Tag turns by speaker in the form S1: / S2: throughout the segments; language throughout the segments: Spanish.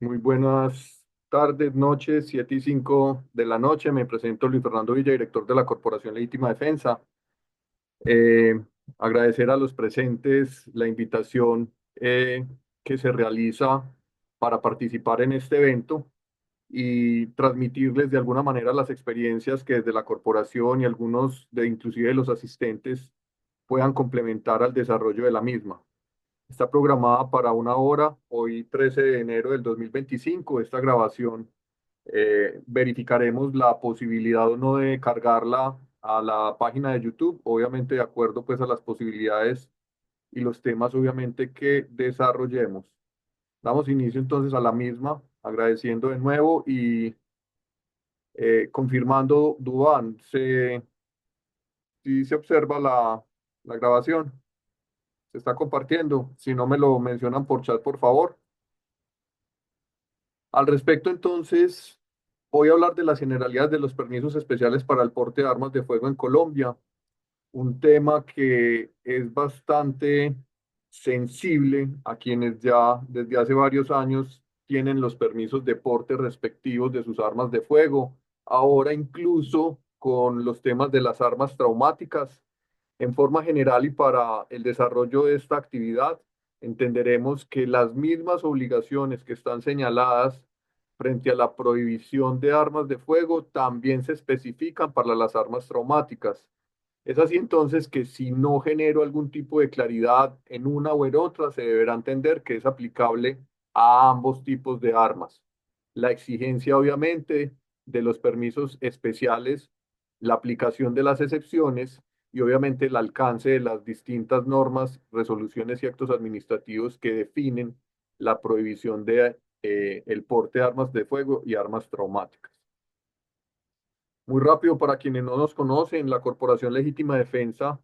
S1: Muy buenas tardes, noches, 7:05 de la noche. Me presento Luis Fernando Villa, director de la Corporación Legítima Defensa. Eh, Agradecer a los presentes la invitación que se realiza para participar en este evento y transmitirles de alguna manera las experiencias que desde la corporación y algunos de inclusive los asistentes puedan complementar al desarrollo de la misma. Está programada para 1 hora, hoy 13 de enero del 2025. Esta grabación verificaremos la posibilidad o no de cargarla a la página de YouTube, obviamente de acuerdo pues a las posibilidades y los temas obviamente que desarrollemos. Damos inicio entonces a la misma, agradeciendo de nuevo y confirmando, Duván, si se observa la grabación, se está compartiendo. Si no me lo mencionan por chat, por favor. Al respecto, entonces, voy a hablar de las generalidades de los permisos especiales para el porte de armas de fuego en Colombia, un tema que es bastante sensible a quienes ya desde hace varios años tienen los permisos de porte respectivos de sus armas de fuego, ahora incluso con los temas de las armas traumáticas. En forma general y para el desarrollo de esta actividad, entenderemos que las mismas obligaciones que están señaladas frente a la prohibición de armas de fuego también se especifican para las armas traumáticas. Es así entonces que si no genero algún tipo de claridad en una o en otra, se deberá entender que es aplicable a ambos tipos de armas. La exigencia, obviamente, de los permisos especiales, la aplicación de las excepciones y obviamente el alcance de las distintas normas, resoluciones y actos administrativos que definen la prohibición de el porte de armas de fuego y armas traumáticas. Muy rápido, para quienes no nos conocen, la Corporación Legítima Defensa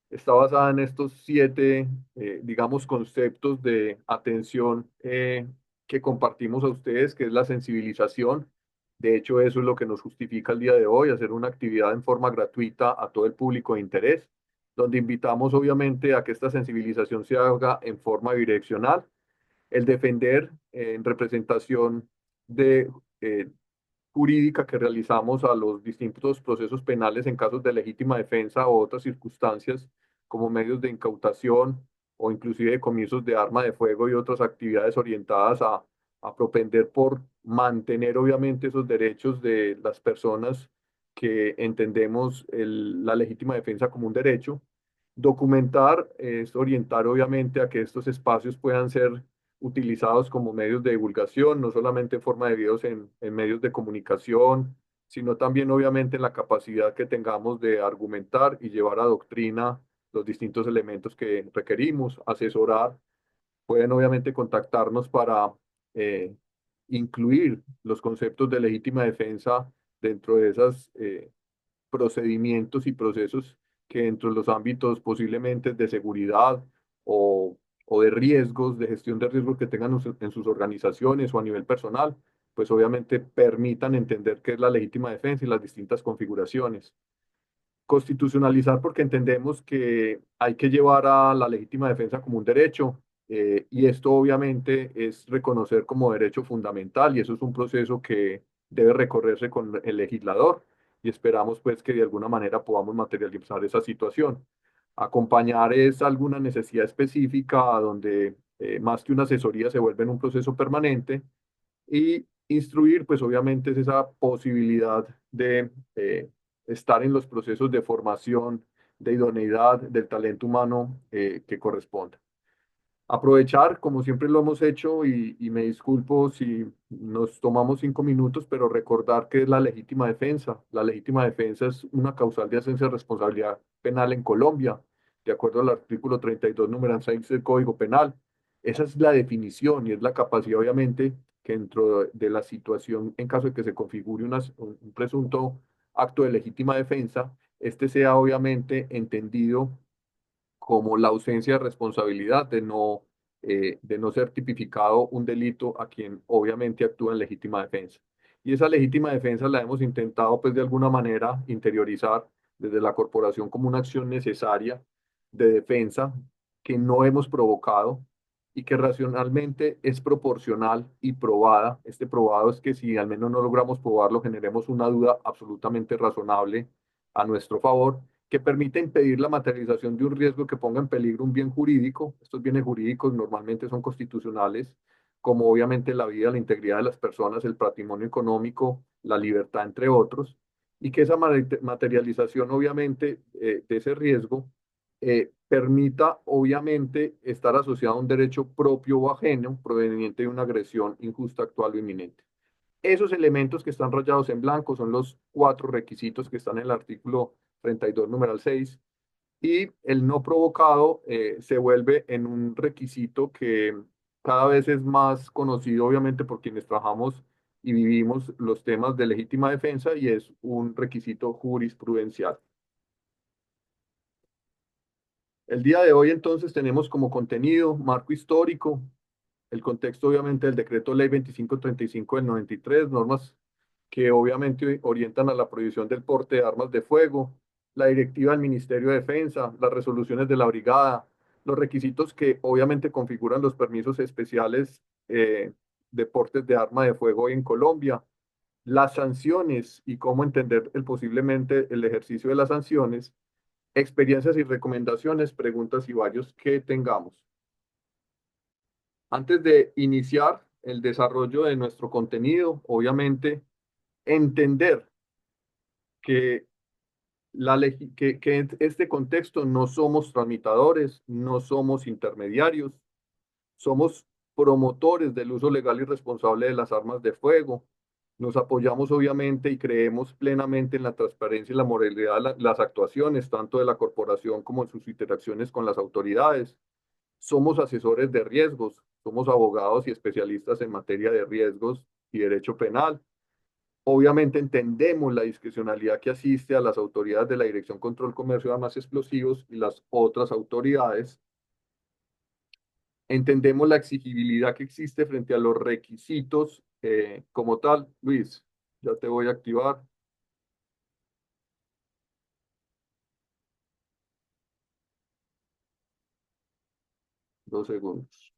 S1: está basada en estos siete, digamos, conceptos de atención que compartimos a ustedes, que es la sensibilización. De hecho, eso es lo que nos justifica el día de hoy, hacer una actividad en forma gratuita a todo el público de interés, donde invitamos obviamente a que esta sensibilización se haga en forma bidireccional. El defender en representación de jurídica que realizamos a los distintos procesos penales en casos de legítima defensa o otras circunstancias como medios de incautación o inclusive decomisos de arma de fuego y otras actividades orientadas a propender por mantener obviamente esos derechos de las personas que entendemos la legítima defensa como un derecho. Documentar es orientar obviamente a que estos espacios puedan ser utilizados como medios de divulgación, no solamente en forma de videos en medios de comunicación, sino también obviamente en la capacidad que tengamos de argumentar y llevar a doctrina los distintos elementos que requerimos, asesorar. Pueden obviamente contactarnos para eh, incluir los conceptos de legítima defensa dentro de esos procedimientos y procesos que dentro de los ámbitos posiblemente de seguridad o, o de riesgos, de gestión de riesgos que tengan en sus organizaciones o a nivel personal, pues obviamente permitan entender qué es la legítima defensa y las distintas configuraciones. Constitucionalizar porque entendemos que hay que llevar a la legítima defensa como un derecho, y esto obviamente es reconocer como derecho fundamental y eso es un proceso que debe recorrerse con el legislador y esperamos pues que de alguna manera podamos materializar esa situación. Acompañar es alguna necesidad específica donde más que una asesoría se vuelve en un proceso permanente y instruir, pues obviamente es esa posibilidad de estar en los procesos de formación, de idoneidad del talento humano que corresponda. Aprovechar, como siempre lo hemos hecho, y me disculpo si nos tomamos 5 minutos, pero recordar que es la legítima defensa. La legítima defensa es una causal de ascenso de responsabilidad penal en Colombia, de acuerdo al artículo 32, número 6 del Código Penal. Esa es la definición y es la capacidad, obviamente, que dentro de la situación, en caso de que se configure un presunto acto de legítima defensa, este sea obviamente entendido como la ausencia de responsabilidad de no ser tipificado un delito a quien obviamente actúa en legítima defensa. Y esa legítima defensa la hemos intentado pues de alguna manera interiorizar desde la corporación como una acción necesaria de defensa que no hemos provocado y que racionalmente es proporcional y probada. Este probado es que si al menos no logramos probarlo, generemos una duda absolutamente razonable a nuestro favor, que permite impedir la materialización de un riesgo que ponga en peligro un bien jurídico. Estos bienes jurídicos normalmente son constitucionales, como obviamente la vida, la integridad de las personas, el patrimonio económico, la libertad, entre otros, y que esa materialización obviamente de ese riesgo permita obviamente estar asociado a un derecho propio o ajeno proveniente de una agresión injusta, actual o inminente. Esos elementos que están rayados en blanco son los cuatro requisitos que están en el artículo 32, numeral 6, y el no provocado se vuelve en un requisito que cada vez es más conocido, obviamente, por quienes trabajamos y vivimos los temas de legítima defensa, y es un requisito jurisprudencial. El día de hoy entonces tenemos como contenido marco histórico, el contexto obviamente del decreto ley 2535 del 93, normas que obviamente orientan a la prohibición del porte de armas de fuego, la directiva del Ministerio de Defensa, las resoluciones de la brigada, los requisitos que obviamente configuran los permisos especiales de portes de arma de fuego hoy en Colombia, las sanciones y cómo entender posiblemente el ejercicio de las sanciones, experiencias y recomendaciones, preguntas y varios que tengamos. Antes de iniciar el desarrollo de nuestro contenido, obviamente, entender que, que en este contexto no somos tramitadores, no somos intermediarios, somos promotores del uso legal y responsable de las armas de fuego. Nos apoyamos obviamente y creemos plenamente en la transparencia y la moralidad de las actuaciones, tanto de la corporación como en sus interacciones con las autoridades. Somos asesores de riesgos, somos abogados y especialistas en materia de riesgos y derecho penal. Obviamente entendemos la discrecionalidad que asiste a las autoridades de la Dirección Control Comercio de Armas y Explosivos y las otras autoridades. Entendemos la exigibilidad que existe frente a los requisitos como tal. Luis, ya te voy a activar. 2 segundos.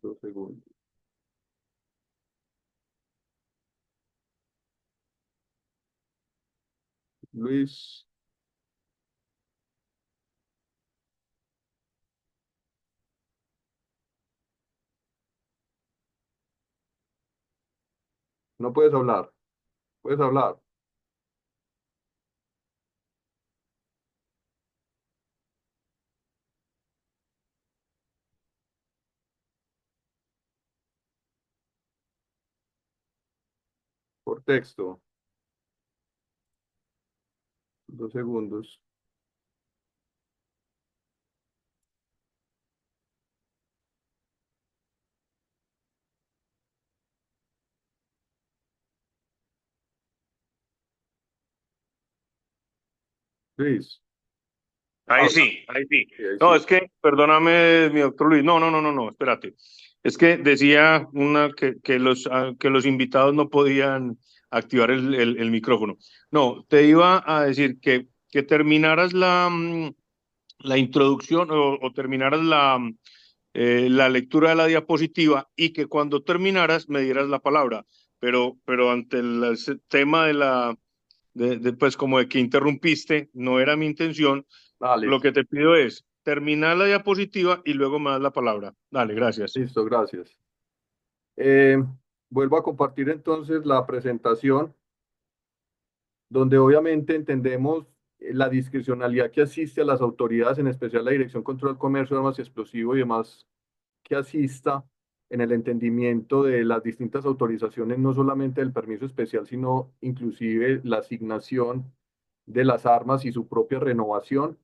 S1: 2 segundos. Luis, no puedes hablar. Puedes hablar por texto. 2 segundos. Luis,
S2: Ahí
S1: habla.
S2: sí, ahí sí.
S1: Sí, ahí
S2: No,
S1: sí.
S2: es que, perdóname, mi doctor Luis. No, no, no, no, no, espérate. Es que decía que los invitados no podían activar el micrófono. No, te iba a decir que terminaras la introducción o terminaras la lectura de la diapositiva y que cuando terminaras me dieras la palabra. Pero ante ese tema pues como de que interrumpiste, no era mi intención.
S1: Dale,
S2: Lo que te pido es terminar la diapositiva y luego me das la palabra. Dale, gracias.
S1: listo, gracias. Eh, Vuelvo a compartir entonces la presentación, donde obviamente entendemos la discrecionalidad que asiste a las autoridades, en especial la Dirección Control Comercio de Armas y Explosivos y demás, que asista en el entendimiento de las distintas autorizaciones, no solamente del permiso especial, sino inclusive la asignación de las armas y su propia renovación.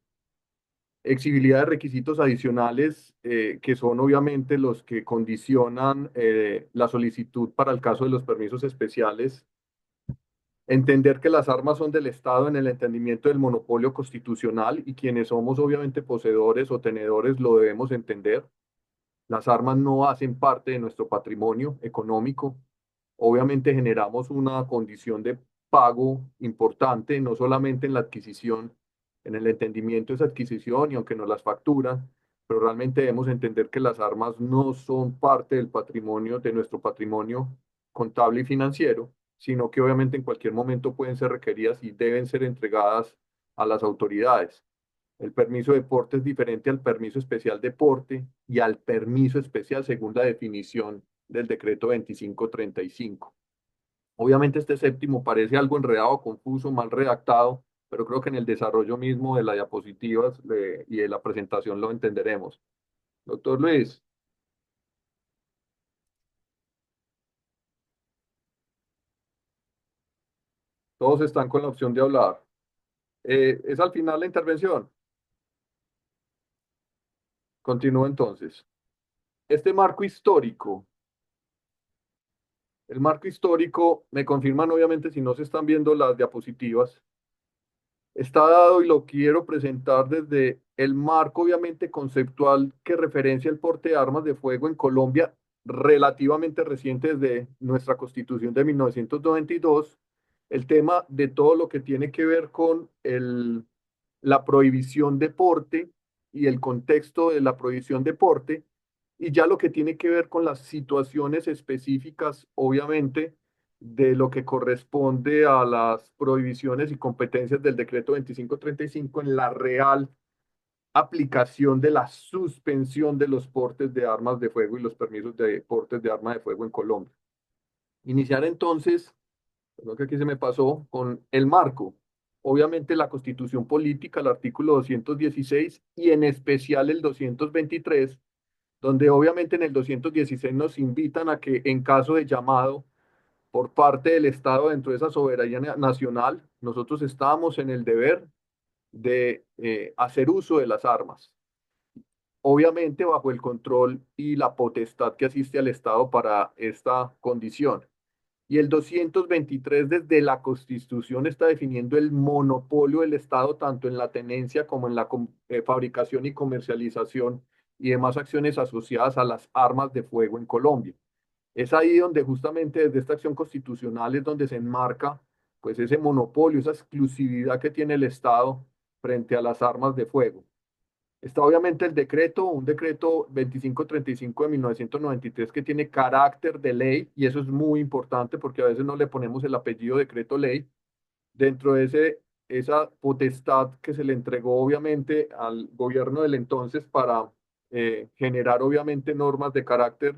S1: Exigibilidad de requisitos adicionales que son obviamente los que condicionan la solicitud para el caso de los permisos especiales. Entender que las armas son del Estado en el entendimiento del monopolio constitucional y quienes somos obviamente poseedores o tenedores lo debemos entender. Las armas no hacen parte de nuestro patrimonio económico. obviamente generamos una condición de pago importante, no solamente en la adquisición, en el entendimiento de esa adquisición y aunque nos las facturan, pero realmente debemos entender que las armas no son parte del patrimonio, de nuestro patrimonio contable y financiero, sino que obviamente en cualquier momento pueden ser requeridas y deben ser entregadas a las autoridades. El permiso de porte es diferente al permiso especial de porte y al permiso especial según la definición del decreto 2535. Obviamente este séptimo parece algo enredado, confuso, mal redactado, pero creo que en el desarrollo mismo de las diapositivas y de la presentación lo entenderemos. Doctor Luis, todos están con la opción de hablar. ¿Es al final la intervención? Continúo entonces. Este marco histórico, el marco histórico, me confirman obviamente si no se están viendo las diapositivas, está dado y lo quiero presentar desde el marco obviamente conceptual que referencia el porte de armas de fuego en Colombia relativamente reciente desde nuestra Constitución de 1992, el tema de todo lo que tiene que ver con la prohibición de porte y el contexto de la prohibición de porte, y ya lo que tiene que ver con las situaciones específicas, obviamente, de lo que corresponde a las prohibiciones y competencias del decreto 2535 en la real aplicación de la suspensión de los portes de armas de fuego y los permisos de portes de armas de fuego en Colombia. Iniciar entonces, lo que aquí se me pasó, con el marco. Obviamente la Constitución Política, el artículo 216 y en especial el 223, donde obviamente en el 216 nos invitan a que en caso de llamado por parte del Estado dentro de esa soberanía nacional, nosotros estamos en el deber de hacer uso de las armas, obviamente bajo el control y la potestad que asiste al Estado para esta condición. Y el 223 desde la Constitución está definiendo el monopolio del Estado tanto en la tenencia como en la fabricación y comercialización y demás acciones asociadas a las armas de fuego en Colombia. Es ahí donde justamente desde esta acción constitucional es donde se enmarca pues ese monopolio, esa exclusividad que tiene el Estado frente a las armas de fuego. Está obviamente el decreto, un decreto 2535 de 1993 que tiene carácter de ley y eso es muy importante porque a veces no le ponemos el apellido decreto ley. Dentro de esa potestad que se le entregó obviamente al gobierno del entonces para generar obviamente normas de carácter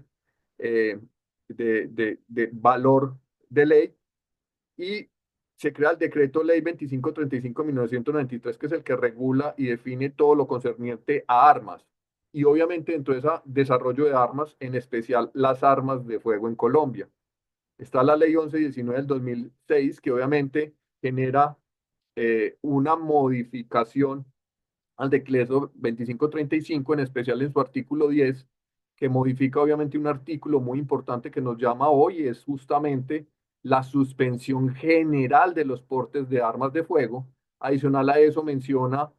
S1: eh, de valor de ley y se crea el decreto ley 2535 de 1993, que es el que regula y define todo lo concerniente a armas. Y obviamente dentro de ese desarrollo de armas, en especial las armas de fuego en Colombia. Está la ley 1119 del 2006, que obviamente genera una modificación al decreto 2535, en especial en su artículo 10, que modifica obviamente un artículo muy importante que nos llama hoy, es justamente la suspensión general de los portes de armas de fuego. Adicional a eso menciona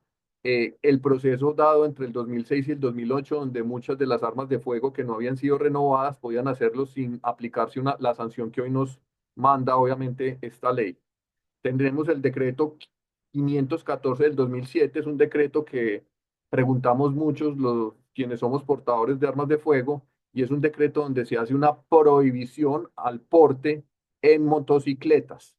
S1: el proceso dado entre el 2006 y el 2008, donde muchas de las armas de fuego que no habían sido renovadas podían hacerlo sin aplicarse la sanción que hoy nos manda obviamente esta ley. Tendremos el decreto 514 del 2007, es un decreto que preguntamos muchos los quienes somos portadores de armas de fuego y es un decreto donde se hace una prohibición al porte en motocicletas.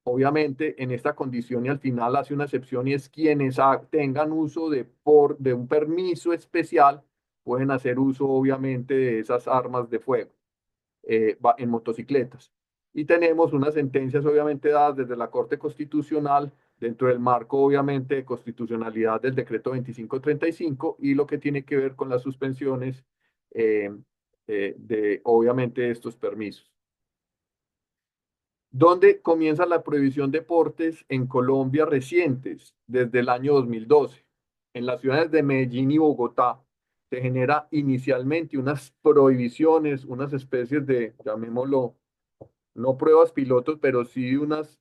S1: Obviamente en esta condición y al final hace una excepción y es quienes tengan uso de un permiso especial pueden hacer uso obviamente de esas armas de fuego en motocicletas. Y tenemos unas sentencias obviamente dadas desde la Corte Constitucional dentro del marco obviamente de constitucionalidad del decreto 2535 y lo que tiene que ver con las suspensiones eh, de obviamente estos permisos. ¿Dónde comienza la prohibición de portes en Colombia recientes? Desde el año 2012. En las ciudades de Medellín y Bogotá se genera inicialmente unas prohibiciones, unas especies de, llamémoslo, no pruebas pilotos, pero sí unos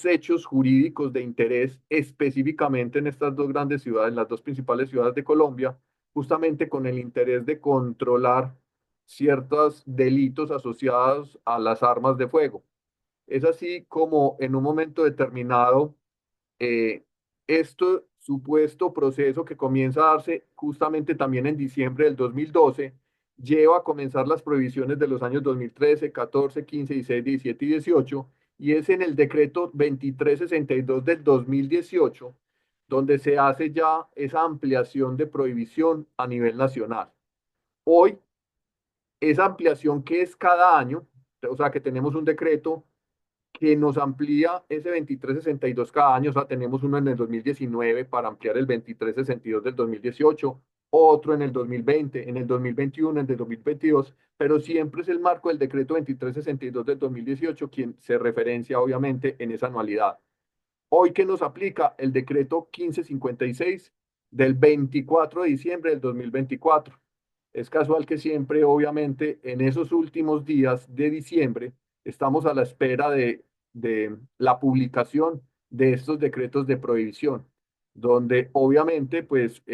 S1: hechos jurídicos de interés específicamente en estas dos grandes ciudades, las dos principales ciudades de Colombia, justamente con el interés de controlar ciertos delitos asociados a las armas de fuego. Es así como en un momento determinado, este supuesto proceso que comienza a darse justamente también en diciembre del 2012, lleva a comenzar las prohibiciones de los años 2013, 14, 15, 16, 17 y 18, y es en el decreto 2362 del 2018 donde se hace ya esa ampliación de prohibición a nivel nacional. Hoy, esa ampliación que es cada año, o sea que tenemos un decreto que nos amplía ese 2362 cada año, o sea, tenemos uno en el 2019 para ampliar el 2362 del 2018, otro en el 2020, en el 2021, en el 2022, pero siempre es el marco del decreto 2362 del 2018 quien se referencia obviamente en esa anualidad. Hoy que nos aplica el decreto 1556 del 24 de diciembre del 2024. Es casual que siempre, obviamente, en esos últimos días de diciembre, estamos a la espera de la publicación de estos decretos de prohibición, donde obviamente, pues,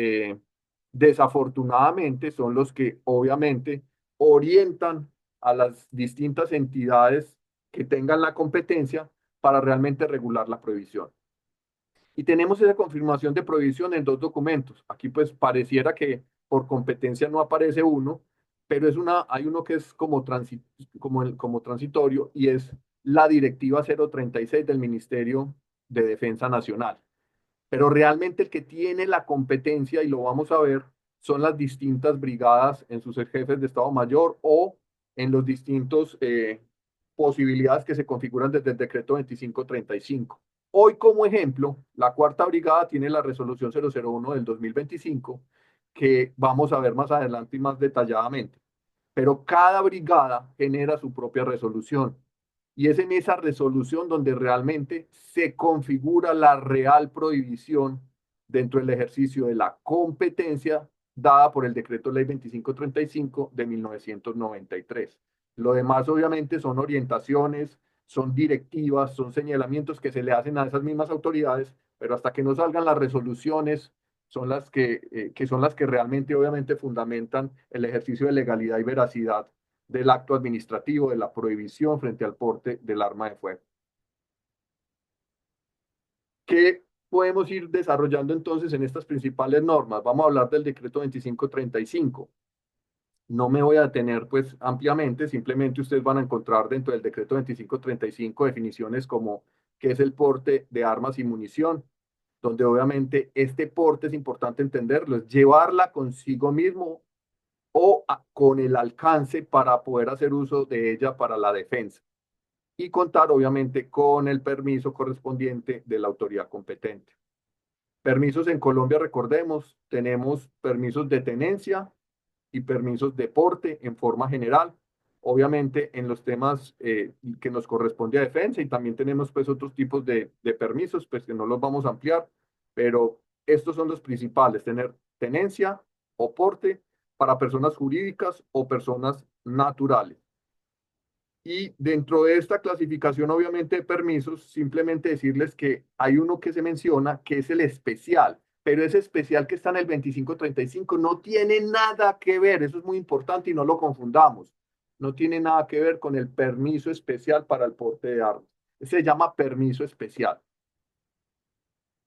S1: desafortunadamente son los que obviamente orientan a las distintas entidades que tengan la competencia para realmente regular la prohibición. Y tenemos esa confirmación de prohibición en dos documentos. Aquí pues pareciera que por competencia no aparece uno, pero hay uno que es como transitorio y es la Directiva 036 del Ministerio de Defensa Nacional. Pero realmente el que tiene la competencia, y lo vamos a ver, son las distintas brigadas en sus jefes de Estado Mayor o en los distintos posibilidades que se configuran desde el decreto 2535. Hoy, como ejemplo, la cuarta brigada tiene la resolución 001 del 2025, que vamos a ver más adelante y más detalladamente. Pero cada brigada genera su propia resolución. Y es en esa resolución donde realmente se configura la real prohibición dentro del ejercicio de la competencia dada por el decreto ley 2535 de 1993. Lo demás obviamente son orientaciones, son directivas, son señalamientos que se le hacen a esas mismas autoridades, pero hasta que no salgan las resoluciones son que son las que realmente obviamente fundamentan el ejercicio de legalidad y veracidad del acto administrativo de la prohibición frente al porte del arma de fuego. ¿Qué podemos ir desarrollando entonces en estas principales normas? Vamos a hablar del decreto 2535. No me voy a detener pues ampliamente, simplemente ustedes van a encontrar dentro del decreto 2535 definiciones como qué es el porte de armas y munición, donde obviamente este porte es importante entenderlo, es llevarla consigo mismo o con el alcance para poder hacer uso de ella para la defensa y contar obviamente con el permiso correspondiente de la autoridad competente. Permisos en Colombia, recordemos, tenemos permisos de tenencia y permisos de porte en forma general, obviamente en los temas que nos corresponde a defensa y también tenemos pues otros tipos de permisos pues que no los vamos a ampliar, pero estos son los principales, tener tenencia o porte para personas jurídicas o personas naturales. Y dentro de esta clasificación, obviamente, de permisos, simplemente decirles que hay uno que se menciona, que es el especial, pero ese especial que está en el 2535 no tiene nada que ver, eso es muy importante y no lo confundamos, no tiene nada que ver con el permiso especial para el porte de armas. Se llama permiso especial.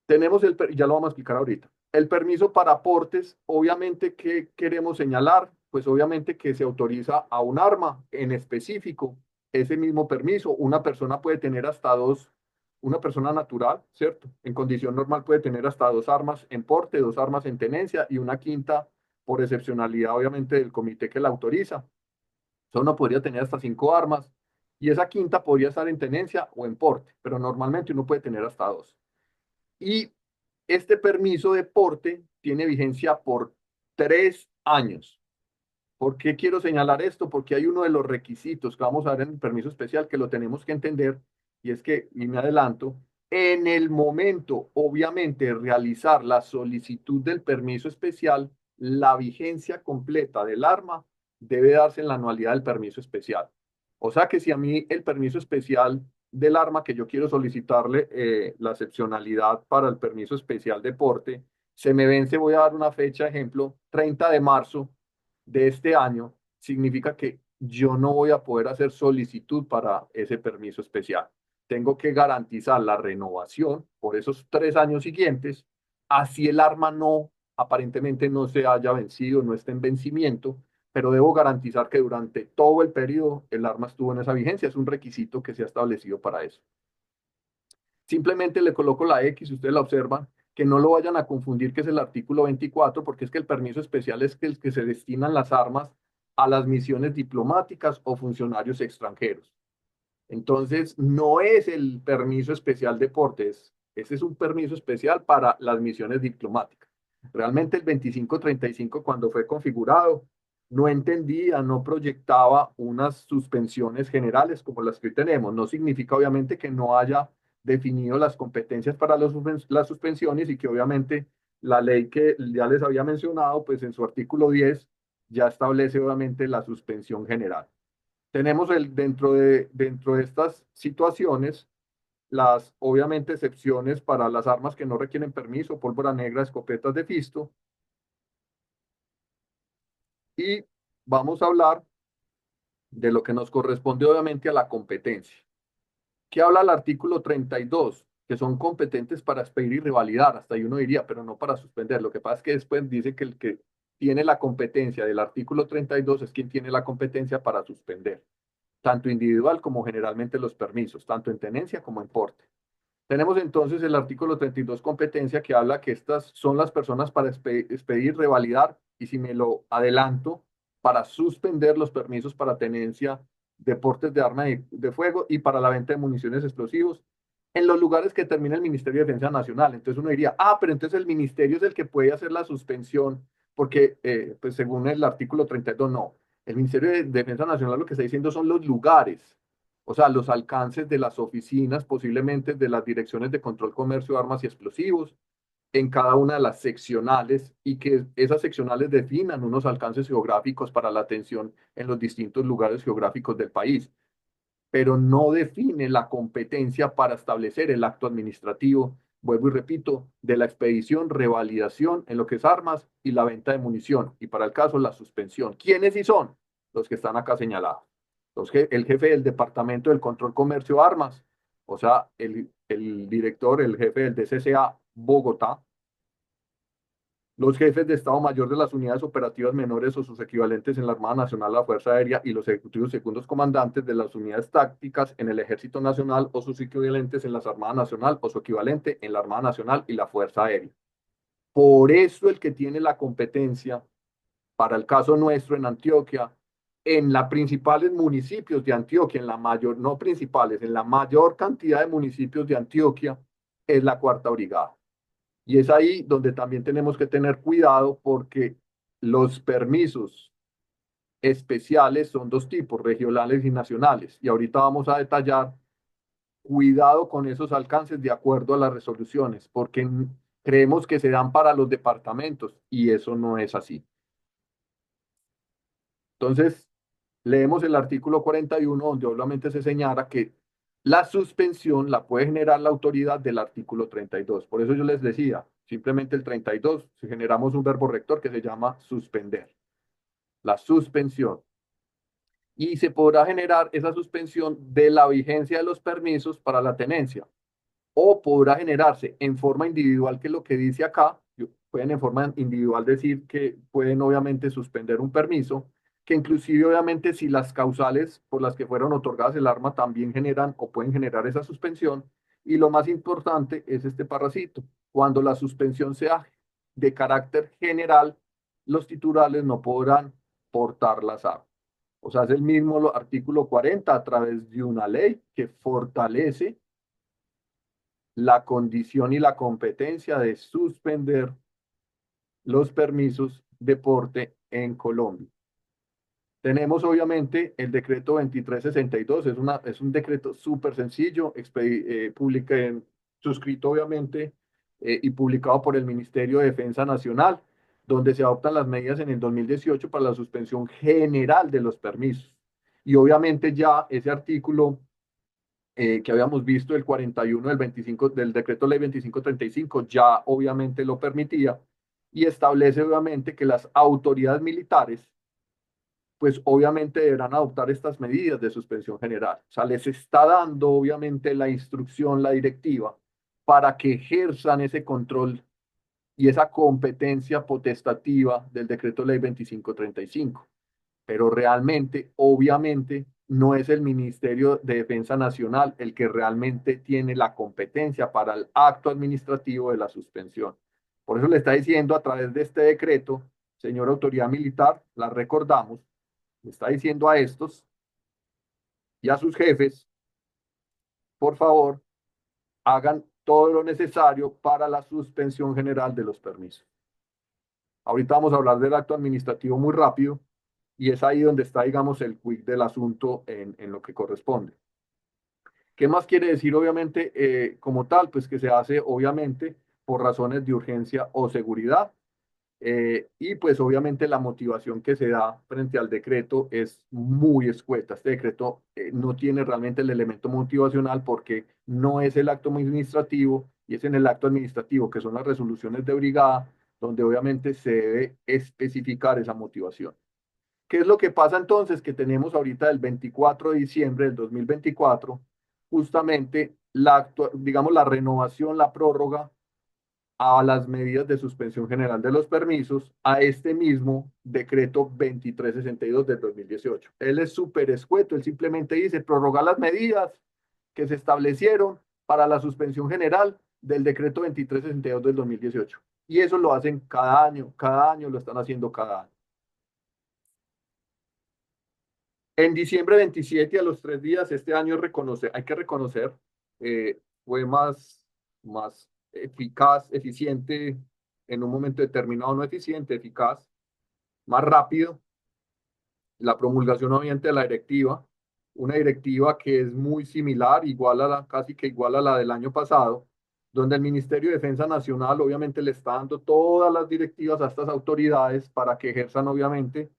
S1: Tenemos ya lo vamos a explicar ahorita. El permiso para portes, obviamente, ¿qué queremos señalar? Pues obviamente que se autoriza a un arma en específico ese mismo permiso. Una persona puede tener hasta dos, una persona natural, ¿cierto? En condición normal puede tener hasta dos armas en porte, dos armas en tenencia y una quinta por excepcionalidad, obviamente, del comité que la autoriza. O sea, uno podría tener hasta cinco armas y esa quinta podría estar en tenencia o en porte, pero normalmente uno puede tener hasta dos. Y este permiso de porte tiene vigencia por 3 años. ¿Por qué quiero señalar esto? Porque hay uno de los requisitos que vamos a ver en el permiso especial que lo tenemos que entender y es que, y me adelanto, en el momento, obviamente, de realizar la solicitud del permiso especial, la vigencia completa del arma debe darse en la anualidad del permiso especial. O sea que si a mí el permiso especial del arma que yo quiero solicitarle la excepcionalidad para el permiso especial de porte, se me vence, voy a dar una fecha, ejemplo, 30 de marzo de este año. significa que yo no voy a poder hacer solicitud para ese permiso especial. Tengo que garantizar la renovación por esos 3 años siguientes, así el arma no, aparentemente no se haya vencido, no esté en vencimiento, pero debo garantizar que durante todo el periodo el arma estuvo en esa vigencia. Es un requisito que se ha establecido para eso. Simplemente le coloco la X, ustedes la observan, que no lo vayan a confundir, que es el artículo 24, porque es que el permiso especial es el que se destinan las armas a las misiones diplomáticas o funcionarios extranjeros. Entonces, no es el permiso especial de portes, ese es un permiso especial para las misiones diplomáticas. Realmente el 2535, cuando fue configurado, no entendía, no proyectaba unas suspensiones generales como las que hoy tenemos. No significa obviamente que no haya definido las competencias para las suspensiones y que obviamente la ley que ya les había mencionado, pues en su artículo 10 ya establece obviamente la suspensión general. Tenemos dentro de estas situaciones las obviamente excepciones para las armas que no requieren permiso, pólvora negra, escopetas de fisto, y vamos a hablar de lo que nos corresponde obviamente a la competencia. ¿Qué habla el artículo 32? Que son competentes para expedir y revalidar, hasta ahí uno diría, pero no para suspender. Lo que pasa es que después dice que el que tiene la competencia del artículo 32 es quien tiene la competencia para suspender, tanto individual como generalmente los permisos, tanto en tenencia como en porte. Tenemos entonces el artículo 32 competencia que habla que estas son las personas para expedir, revalidar y si me lo adelanto, para suspender los permisos para tenencia de portes de arma de fuego y para la venta de municiones explosivos en los lugares que determina el Ministerio de Defensa Nacional. Entonces uno diría, pero entonces el ministerio es el que puede hacer la suspensión porque, pues según el artículo 32, no. El Ministerio de Defensa Nacional lo que está diciendo son los lugares, o sea, los alcances de las oficinas, posiblemente de las direcciones de control, comercio, armas y explosivos, en cada una de las seccionales y que esas seccionales definan unos alcances geográficos para la atención en los distintos lugares geográficos del país, pero no define la competencia para establecer el acto administrativo, vuelvo y repito, de la expedición, revalidación en lo que es armas y la venta de munición, y para el caso la suspensión. ¿Quiénes sí son? Los que están acá señalados. El jefe del Departamento del Control Comercio Armas, o sea, el director, el jefe del DCCA Bogotá, los jefes de Estado Mayor de las unidades operativas menores o sus equivalentes en la Armada Nacional, la Fuerza Aérea y los ejecutivos segundos comandantes de las unidades tácticas en el Ejército Nacional o sus equivalentes en la Armada Nacional o su equivalente en la Armada Nacional y la Fuerza Aérea. Por eso el que tiene la competencia para el caso nuestro en Antioquia, en los principales municipios de Antioquia, en la mayor, no principales, en la mayor cantidad de municipios de Antioquia, es la Cuarta Brigada. Y es ahí donde también tenemos que tener cuidado porque los permisos especiales son dos tipos, regionales y nacionales. Y ahorita vamos a detallar, cuidado con esos alcances de acuerdo a las resoluciones, porque creemos que se dan para los departamentos y eso no es así. Entonces, leemos el artículo 41, donde obviamente se señala que la suspensión la puede generar la autoridad del artículo 32. Por eso yo les decía, simplemente el 32, si generamos un verbo rector que se llama suspender, la suspensión. Y se podrá generar esa suspensión de la vigencia de los permisos para la tenencia. O podrá generarse en forma individual, que es lo que dice acá. Pueden en forma individual decir que pueden obviamente suspender un permiso, que inclusive obviamente si las causales por las que fueron otorgadas el arma también generan o pueden generar esa suspensión. Y lo más importante es este parracito. Cuando la suspensión sea de carácter general, los titulares no podrán portar las armas. O sea, es el mismo artículo 40 a través de una ley que fortalece la condición y la competencia de suspender los permisos de porte en Colombia. Tenemos obviamente el decreto 2362, es un decreto súper sencillo, suscrito obviamente y publicado por el Ministerio de Defensa Nacional, donde se adoptan las medidas en el 2018 para la suspensión general de los permisos. Y obviamente ya ese artículo que habíamos visto, el 41 del 25, del decreto ley 2535, ya obviamente lo permitía y establece obviamente que las autoridades militares pues obviamente deberán adoptar estas medidas de suspensión general. O sea, les está dando obviamente la instrucción, la directiva, para que ejerzan ese control y esa competencia potestativa del decreto ley 2535. Pero realmente, obviamente, no es el Ministerio de Defensa Nacional el que realmente tiene la competencia para el acto administrativo de la suspensión. Por eso le está diciendo a través de este decreto, señora autoridad militar, la recordamos, le está diciendo a estos y a sus jefes, por favor, hagan todo lo necesario para la suspensión general de los permisos. Ahorita vamos a hablar del acto administrativo muy rápido y es ahí donde está, digamos, el quick del asunto en lo que corresponde. ¿Qué más quiere decir, obviamente, como tal? Pues que se hace, obviamente, por razones de urgencia o seguridad. Y pues obviamente la motivación que se da frente al decreto es muy escueta. Este decreto no tiene realmente el elemento motivacional porque no es el acto administrativo y es en el acto administrativo, que son las resoluciones de brigada, donde obviamente se debe especificar esa motivación. ¿Qué es lo que pasa entonces? Que tenemos ahorita el 24 de diciembre del 2024, justamente digamos, la renovación, la prórroga a las medidas de suspensión general de los permisos a este mismo decreto 2362 del 2018. Él es súper escueto, él simplemente dice prorrogar las medidas que se establecieron para la suspensión general del decreto 2362 del 2018. Y eso lo hacen cada año lo están haciendo cada año. En diciembre 27, a los 3 días, este año hay que reconocer, fue más eficaz, eficiente, en un momento determinado, no eficiente, eficaz, más rápido, la promulgación obviamente de la directiva, una directiva que es muy similar, casi que igual a la del año pasado, donde el Ministerio de Defensa Nacional obviamente le está dando todas las directivas a estas autoridades para que ejerzan obviamente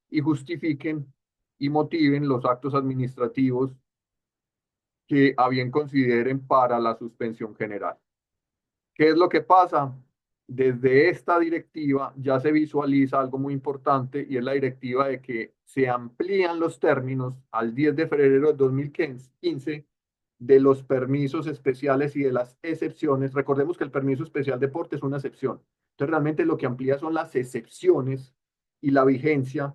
S1: y justifiquen y motiven los actos administrativos que a bien consideren para la suspensión general. ¿Qué es lo que pasa? Desde esta directiva ya se visualiza algo muy importante y es la directiva de que se amplían los términos al 10 de febrero de 2015 de los permisos especiales y de las excepciones. Recordemos que el permiso especial de porte es una excepción. Entonces, realmente lo que amplía son las excepciones y la vigencia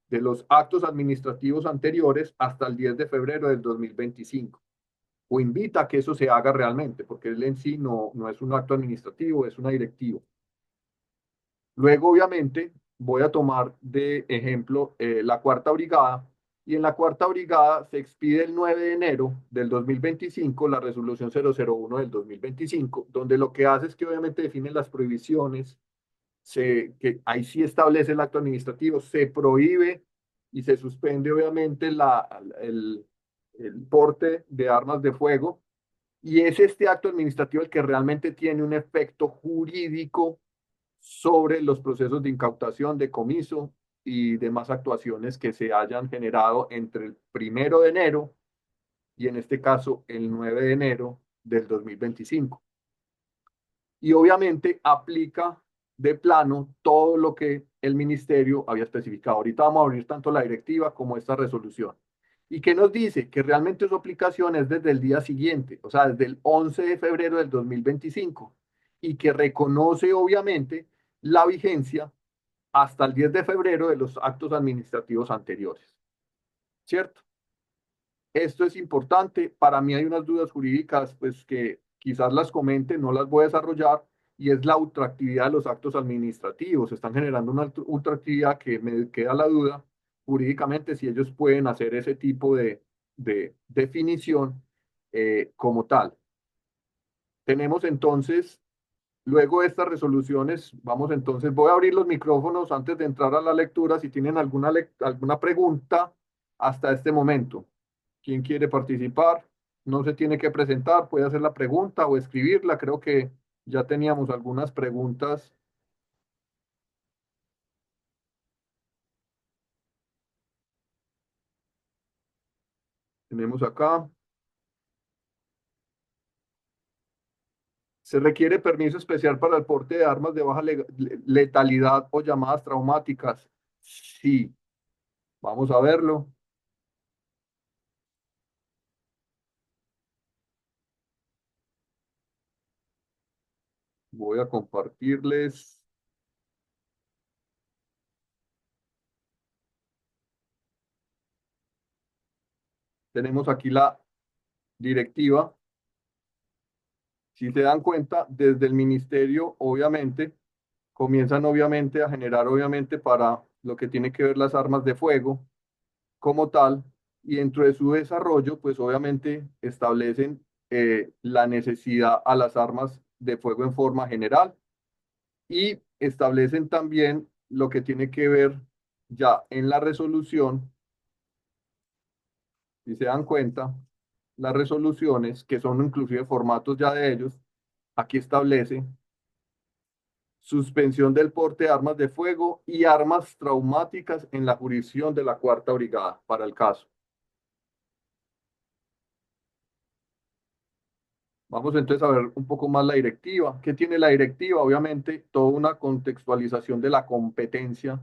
S1: de los actos administrativos anteriores hasta el 10 de febrero del 2025 o invita a que eso se haga realmente, porque él en sí no es un acto administrativo, es una directiva. Luego, obviamente, voy a tomar de ejemplo la cuarta brigada, y en la cuarta brigada se expide el 9 de enero del 2025 la resolución 001 del 2025, donde lo que hace es que obviamente define las prohibiciones, que ahí sí establece el acto administrativo, se prohíbe y se suspende obviamente el porte de armas de fuego, y es este acto administrativo el que realmente tiene un efecto jurídico sobre los procesos de incautación, decomiso y demás actuaciones que se hayan generado entre el 1 de enero y en este caso el 9 de enero del 2025. Y obviamente aplica de plano todo lo que el ministerio había especificado. Ahorita vamos a abrir tanto la directiva como esta resolución. ¿Y qué nos dice? Que realmente su aplicación es desde el día siguiente, o sea, desde el 11 de febrero del 2025, y que reconoce obviamente la vigencia hasta el 10 de febrero de los actos administrativos anteriores, ¿cierto? Esto es importante. Para mí hay unas dudas jurídicas, pues que quizás las comente, no las voy a desarrollar, y es la ultraactividad de los actos administrativos. Están generando una ultraactividad que me queda la duda jurídicamente si ellos pueden hacer ese tipo de definición como tal. Tenemos entonces, luego de estas resoluciones, vamos entonces, voy a abrir los micrófonos antes de entrar a la lectura si tienen alguna pregunta hasta este momento. ¿Quién quiere participar? No se tiene que presentar, puede hacer la pregunta o escribirla. Creo que ya teníamos algunas preguntas. Tenemos acá. ¿Se requiere permiso especial para el porte de armas de baja letalidad o llamadas traumáticas? Sí. Vamos a verlo. Voy a compartirles. Tenemos aquí la directiva. Si se dan cuenta, desde el ministerio, obviamente, comienzan obviamente a generar, obviamente, para lo que tiene que ver las armas de fuego como tal, y dentro de su desarrollo, pues obviamente establecen la necesidad a las armas de fuego en forma general y establecen también lo que tiene que ver ya en la resolución, si se dan cuenta, las resoluciones, que son inclusive formatos ya de ellos, aquí establece suspensión del porte de armas de fuego y armas traumáticas en la jurisdicción de la Cuarta Brigada para el caso. Vamos entonces a ver un poco más la directiva. ¿Qué tiene la directiva? Obviamente, toda una contextualización de la competencia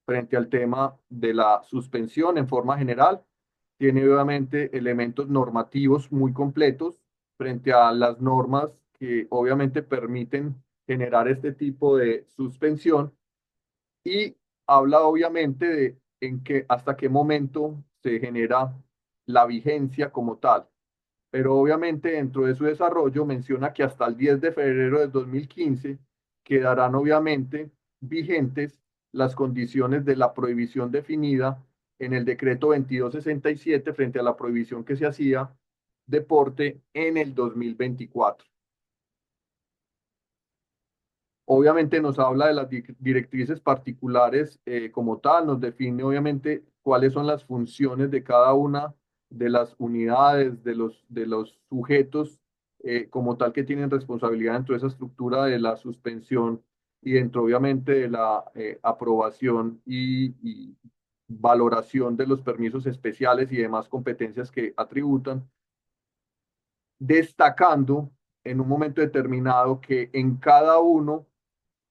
S1: frente al tema de la suspensión en forma general. Tiene obviamente elementos normativos muy completos frente a las normas que obviamente permiten generar este tipo de suspensión y habla obviamente de en qué, hasta qué momento se genera la vigencia como tal, pero obviamente dentro de su desarrollo menciona que hasta el 10 de febrero del 2015 quedarán obviamente vigentes las condiciones de la prohibición definida en el decreto 2267 frente a la prohibición que se hacía de porte en el 2024. Obviamente nos habla de las directrices particulares como tal, nos define obviamente cuáles son las funciones de cada una de las unidades, de los sujetos como tal que tienen responsabilidad dentro de esa estructura de la suspensión y dentro obviamente de la aprobación y valoración de los permisos especiales y demás competencias que atributan, destacando en un momento determinado que en cada uno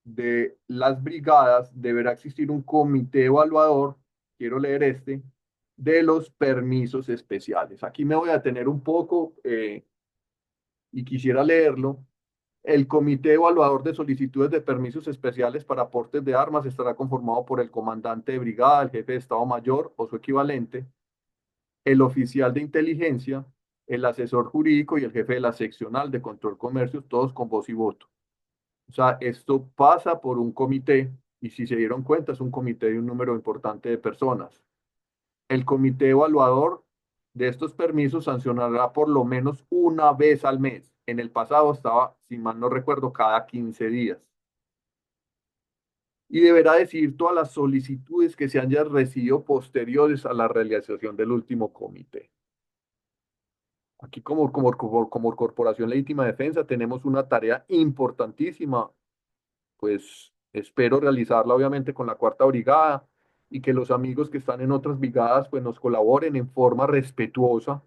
S1: de las brigadas deberá existir un comité evaluador, quiero leer este, de los permisos especiales. Aquí me voy a detener un poco y quisiera leerlo. El comité evaluador de solicitudes de permisos especiales para portes de armas estará conformado por el comandante de brigada, el jefe de Estado Mayor o su equivalente, el oficial de inteligencia, el asesor jurídico y el jefe de la seccional de control comercio, todos con voz y voto. O sea, esto pasa por un comité y si se dieron cuenta es un comité de un número importante de personas. El comité evaluador de estos permisos sancionará por lo menos una vez al mes. En el pasado estaba, si mal no recuerdo, cada 15 días. Y deberá decidir todas las solicitudes que se hayan recibido posteriores a la realización del último comité. Aquí como Corporación Legítima Defensa tenemos una tarea importantísima, pues espero realizarla obviamente con la Cuarta Brigada y que los amigos que están en otras brigadas pues nos colaboren en forma respetuosa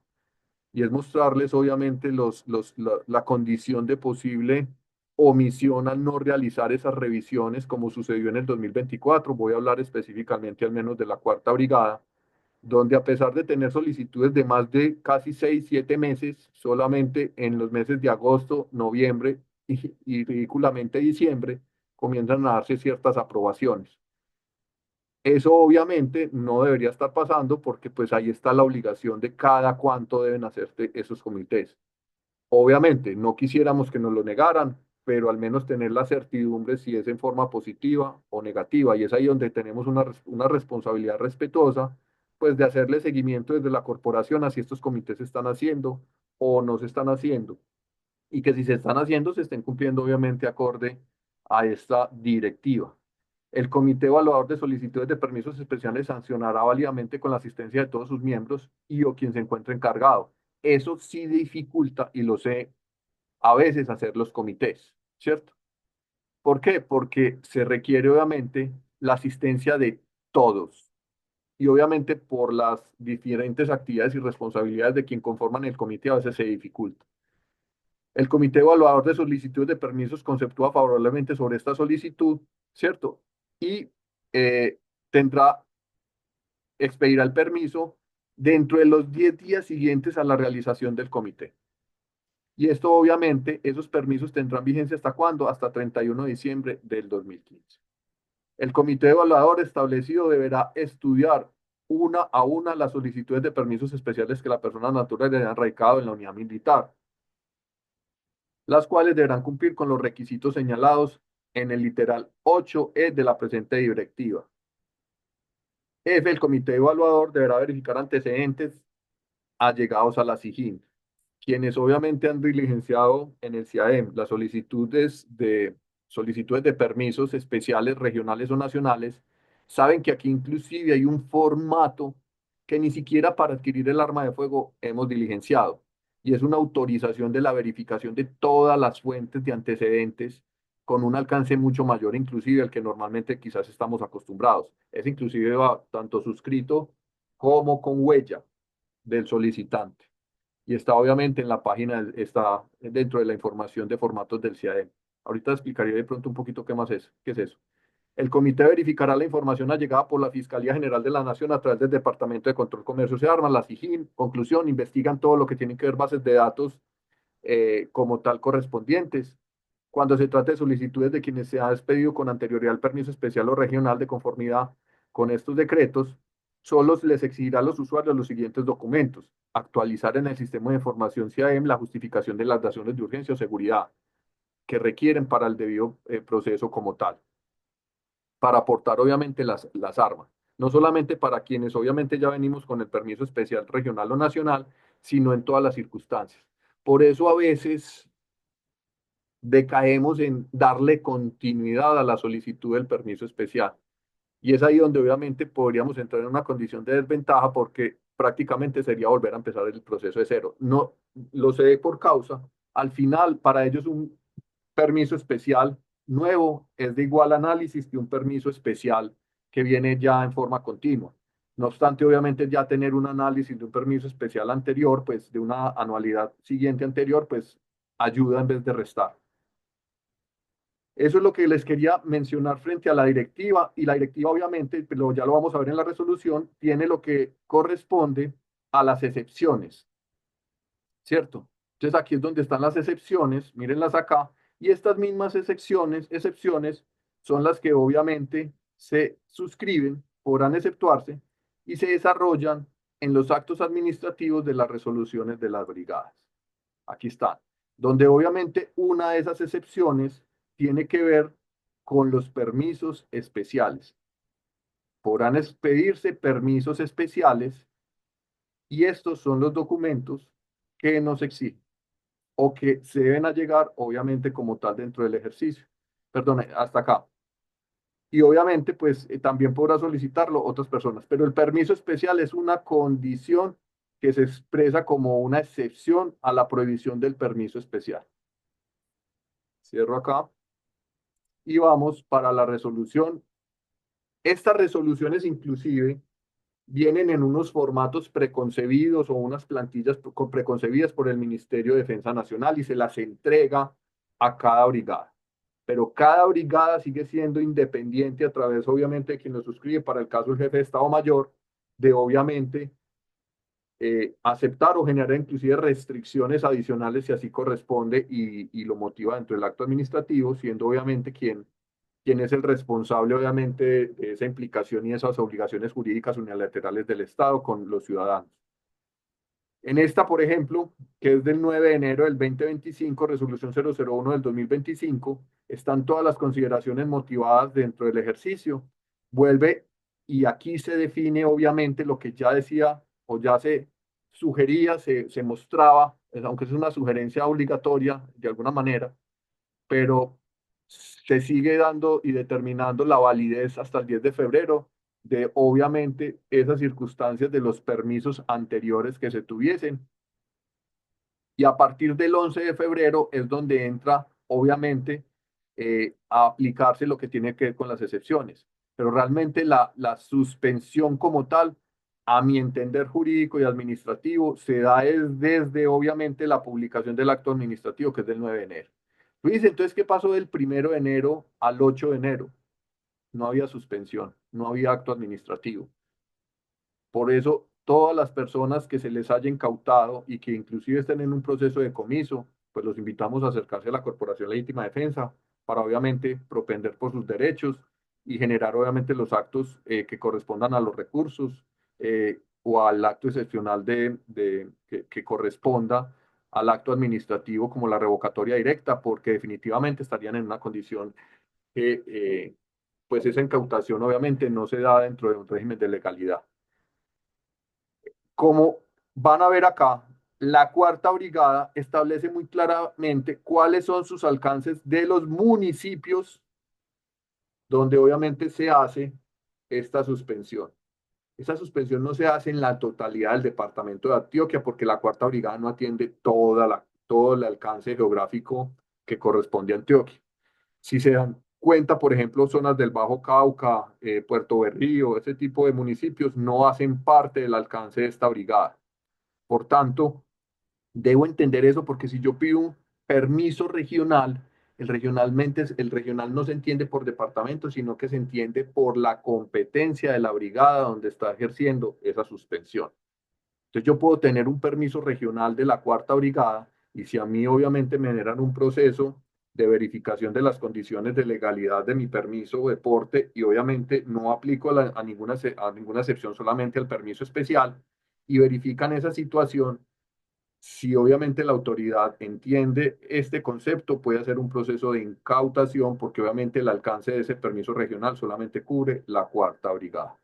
S1: y es mostrarles obviamente la condición de posible omisión al no realizar esas revisiones como sucedió en el 2024. Voy a hablar específicamente al menos de la Cuarta Brigada, donde a pesar de tener solicitudes de más de casi 6, 7 meses, solamente en los meses de agosto, noviembre y ridículamente diciembre, comienzan a darse ciertas aprobaciones. Eso obviamente no debería estar pasando porque pues ahí está la obligación de cada cuánto deben hacerse esos comités. Obviamente no quisiéramos que nos lo negaran, pero al menos tener la certidumbre si es en forma positiva o negativa. Y es ahí donde tenemos una responsabilidad respetuosa, pues de hacerle seguimiento desde la corporación a si estos comités se están haciendo o no se están haciendo. Y que si se están haciendo, se estén cumpliendo obviamente acorde a esta directiva. El comité evaluador de solicitudes de permisos especiales sancionará válidamente con la asistencia de todos sus miembros y o quien se encuentre encargado. Eso sí dificulta, y lo sé, a veces hacer los comités, ¿cierto? ¿Por qué? Porque se requiere obviamente la asistencia de todos y obviamente por las diferentes actividades y responsabilidades de quien conforman el comité a veces se dificulta. El comité evaluador de solicitudes de permisos conceptúa favorablemente sobre esta solicitud, ¿cierto? Y tendrá expedirá el permiso dentro de los 10 días siguientes a la realización del comité. Y esto obviamente, esos permisos tendrán vigencia ¿hasta cuándo? Hasta 31 de diciembre del 2015. El comité evaluador establecido deberá estudiar una a una las solicitudes de permisos especiales que la persona natural haya radicado en la unidad militar, las cuales deberán cumplir con los requisitos señalados en el literal 8E de la presente directiva. F. El comité evaluador deberá verificar antecedentes allegados a la SIGIN, quienes obviamente han diligenciado en el CIAEM las solicitudes de permisos especiales regionales o nacionales, saben que aquí inclusive hay un formato que ni siquiera para adquirir el arma de fuego hemos diligenciado, y es una autorización de la verificación de todas las fuentes de antecedentes con un alcance mucho mayor inclusive al que normalmente quizás estamos acostumbrados. Es inclusive va tanto suscrito como con huella del solicitante y está obviamente en la página, está dentro de la información de formatos del CIADEM. Ahorita explicaría de pronto un poquito qué es eso. El comité verificará la información allegada por la Fiscalía General de la Nación a través del Departamento de Control, Comercio y Armas, la SIGIN. Conclusión, investigan todo lo que tienen que ver bases de datos como tal correspondientes. Cuando se trate de solicitudes de quienes se ha expedido con anterioridad el permiso especial o regional de conformidad con estos decretos, solo les exigirá a los usuarios los siguientes documentos: actualizar en el sistema de información CIAEM la justificación de las razones de urgencia o seguridad que requieren para el debido proceso como tal, para aportar obviamente las armas, no solamente para quienes obviamente ya venimos con el permiso especial regional o nacional, sino en todas las circunstancias. Por eso a veces decaemos en darle continuidad a la solicitud del permiso especial. Y es ahí donde obviamente podríamos entrar en una condición de desventaja porque prácticamente sería volver a empezar el proceso de cero. No lo sé por causa. Al final, para ellos un permiso especial nuevo es de igual análisis que un permiso especial que viene ya en forma continua. No obstante, obviamente ya tener un análisis de un permiso especial anterior, pues de una anualidad siguiente anterior, pues ayuda en vez de restar. Eso es lo que les quería mencionar frente a la directiva, y la directiva obviamente, pero ya lo vamos a ver en la resolución, tiene lo que corresponde a las excepciones, ¿cierto? Entonces aquí es donde están las excepciones, mírenlas acá, y estas mismas excepciones son las que obviamente se suscriben, podrán exceptuarse y se desarrollan en los actos administrativos de las resoluciones de las brigadas. Aquí están, donde obviamente una de esas excepciones tiene que ver con los permisos especiales. Podrán expedirse permisos especiales y estos son los documentos que nos exigen o que se deben allegar, obviamente, como tal dentro del ejercicio. Perdón, hasta acá. Y obviamente, pues también podrá solicitarlo otras personas, pero el permiso especial es una condición que se expresa como una excepción a la prohibición del permiso especial. Cierro acá y vamos para la resolución. Estas resoluciones inclusive vienen en unos formatos preconcebidos o unas plantillas preconcebidas por el Ministerio de Defensa Nacional y se las entrega a cada brigada. Pero cada brigada sigue siendo independiente a través, obviamente, de quien lo suscribe, para el caso del jefe de Estado Mayor, de obviamente aceptar o generar inclusive restricciones adicionales si así corresponde y lo motiva dentro del acto administrativo, siendo obviamente quien es el responsable, obviamente, de esa implicación y esas obligaciones jurídicas unilaterales del Estado con los ciudadanos. En esta, por ejemplo, que es del 9 de enero del 2025, resolución 001 del 2025, están todas las consideraciones motivadas dentro del ejercicio. Vuelve y aquí se define, obviamente, lo que ya decía o ya se sugería, se mostraba, aunque es una sugerencia obligatoria de alguna manera, pero se sigue dando y determinando la validez hasta el 10 de febrero de, obviamente, esas circunstancias de los permisos anteriores que se tuviesen. Y a partir del 11 de febrero es donde entra, obviamente, a aplicarse lo que tiene que ver con las excepciones. Pero realmente la suspensión como tal, a mi entender jurídico y administrativo, se da desde, obviamente, la publicación del acto administrativo, que es del 9 de enero. Luis, entonces, ¿qué pasó del 1 de enero al 8 de enero? No había suspensión, no había acto administrativo. Por eso, todas las personas que se les haya incautado y que inclusive estén en un proceso de comiso, pues los invitamos a acercarse a la Corporación Legítima Defensa para obviamente propender por sus derechos y generar obviamente los actos que correspondan a los recursos o al acto excepcional que corresponda al acto administrativo como la revocatoria directa, porque definitivamente estarían en una condición que pues esa incautación obviamente no se da dentro de un régimen de legalidad. Como van a ver acá, la cuarta brigada establece muy claramente cuáles son sus alcances de los municipios donde obviamente se hace esta suspensión. Esta suspensión no se hace en la totalidad del departamento de Antioquia porque la cuarta brigada no atiende todo el alcance geográfico que corresponde a Antioquia. Si se dan cuenta, por ejemplo, zonas del Bajo Cauca, Puerto Berrío, ese tipo de municipios no hacen parte del alcance de esta brigada. Por tanto, debo entender eso porque si yo pido un permiso regional, el regional no se entiende por departamento, sino que se entiende por la competencia de la brigada donde está ejerciendo esa suspensión. Entonces yo puedo tener un permiso regional de la cuarta brigada y si a mí obviamente me generan un proceso de verificación de las condiciones de legalidad de mi permiso de porte y obviamente no aplico a ninguna excepción, solamente al permiso especial y verifican esa situación, si obviamente la autoridad entiende este concepto, puede hacer un proceso de incautación porque obviamente el alcance de ese permiso regional solamente cubre la cuarta brigada.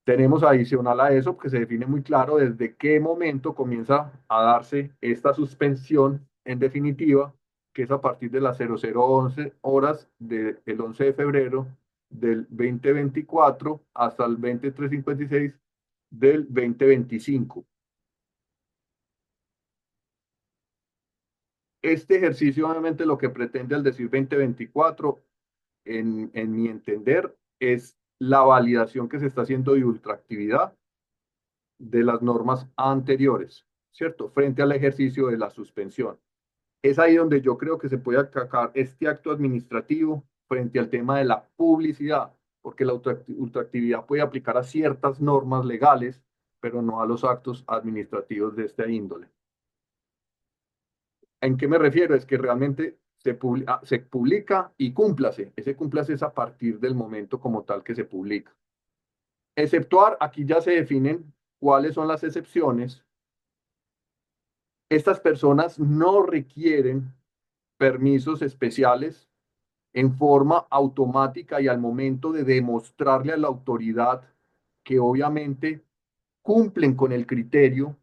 S1: Tenemos adicional a eso que se define muy claro desde qué momento comienza a darse esta suspensión en definitiva, que es a partir de las 00:11 horas del 11 de febrero del 2024 hasta el 23:56 del 2025. Este ejercicio obviamente lo que pretende al decir 2024, en mi entender, es la validación que se está haciendo de ultraactividad de las normas anteriores, ¿cierto? Frente al ejercicio de la suspensión. Es ahí donde yo creo que se puede atacar este acto administrativo frente al tema de la publicidad, porque la ultraactividad puede aplicar a ciertas normas legales, pero no a los actos administrativos de esta índole. ¿En qué me refiero? Es que realmente se publica y cúmplase. Ese cúmplase es a partir del momento como tal que se publica. Exceptuar, aquí ya se definen cuáles son las excepciones. Estas personas no requieren permisos especiales en forma automática y al momento de demostrarle a la autoridad que obviamente cumplen con el criterio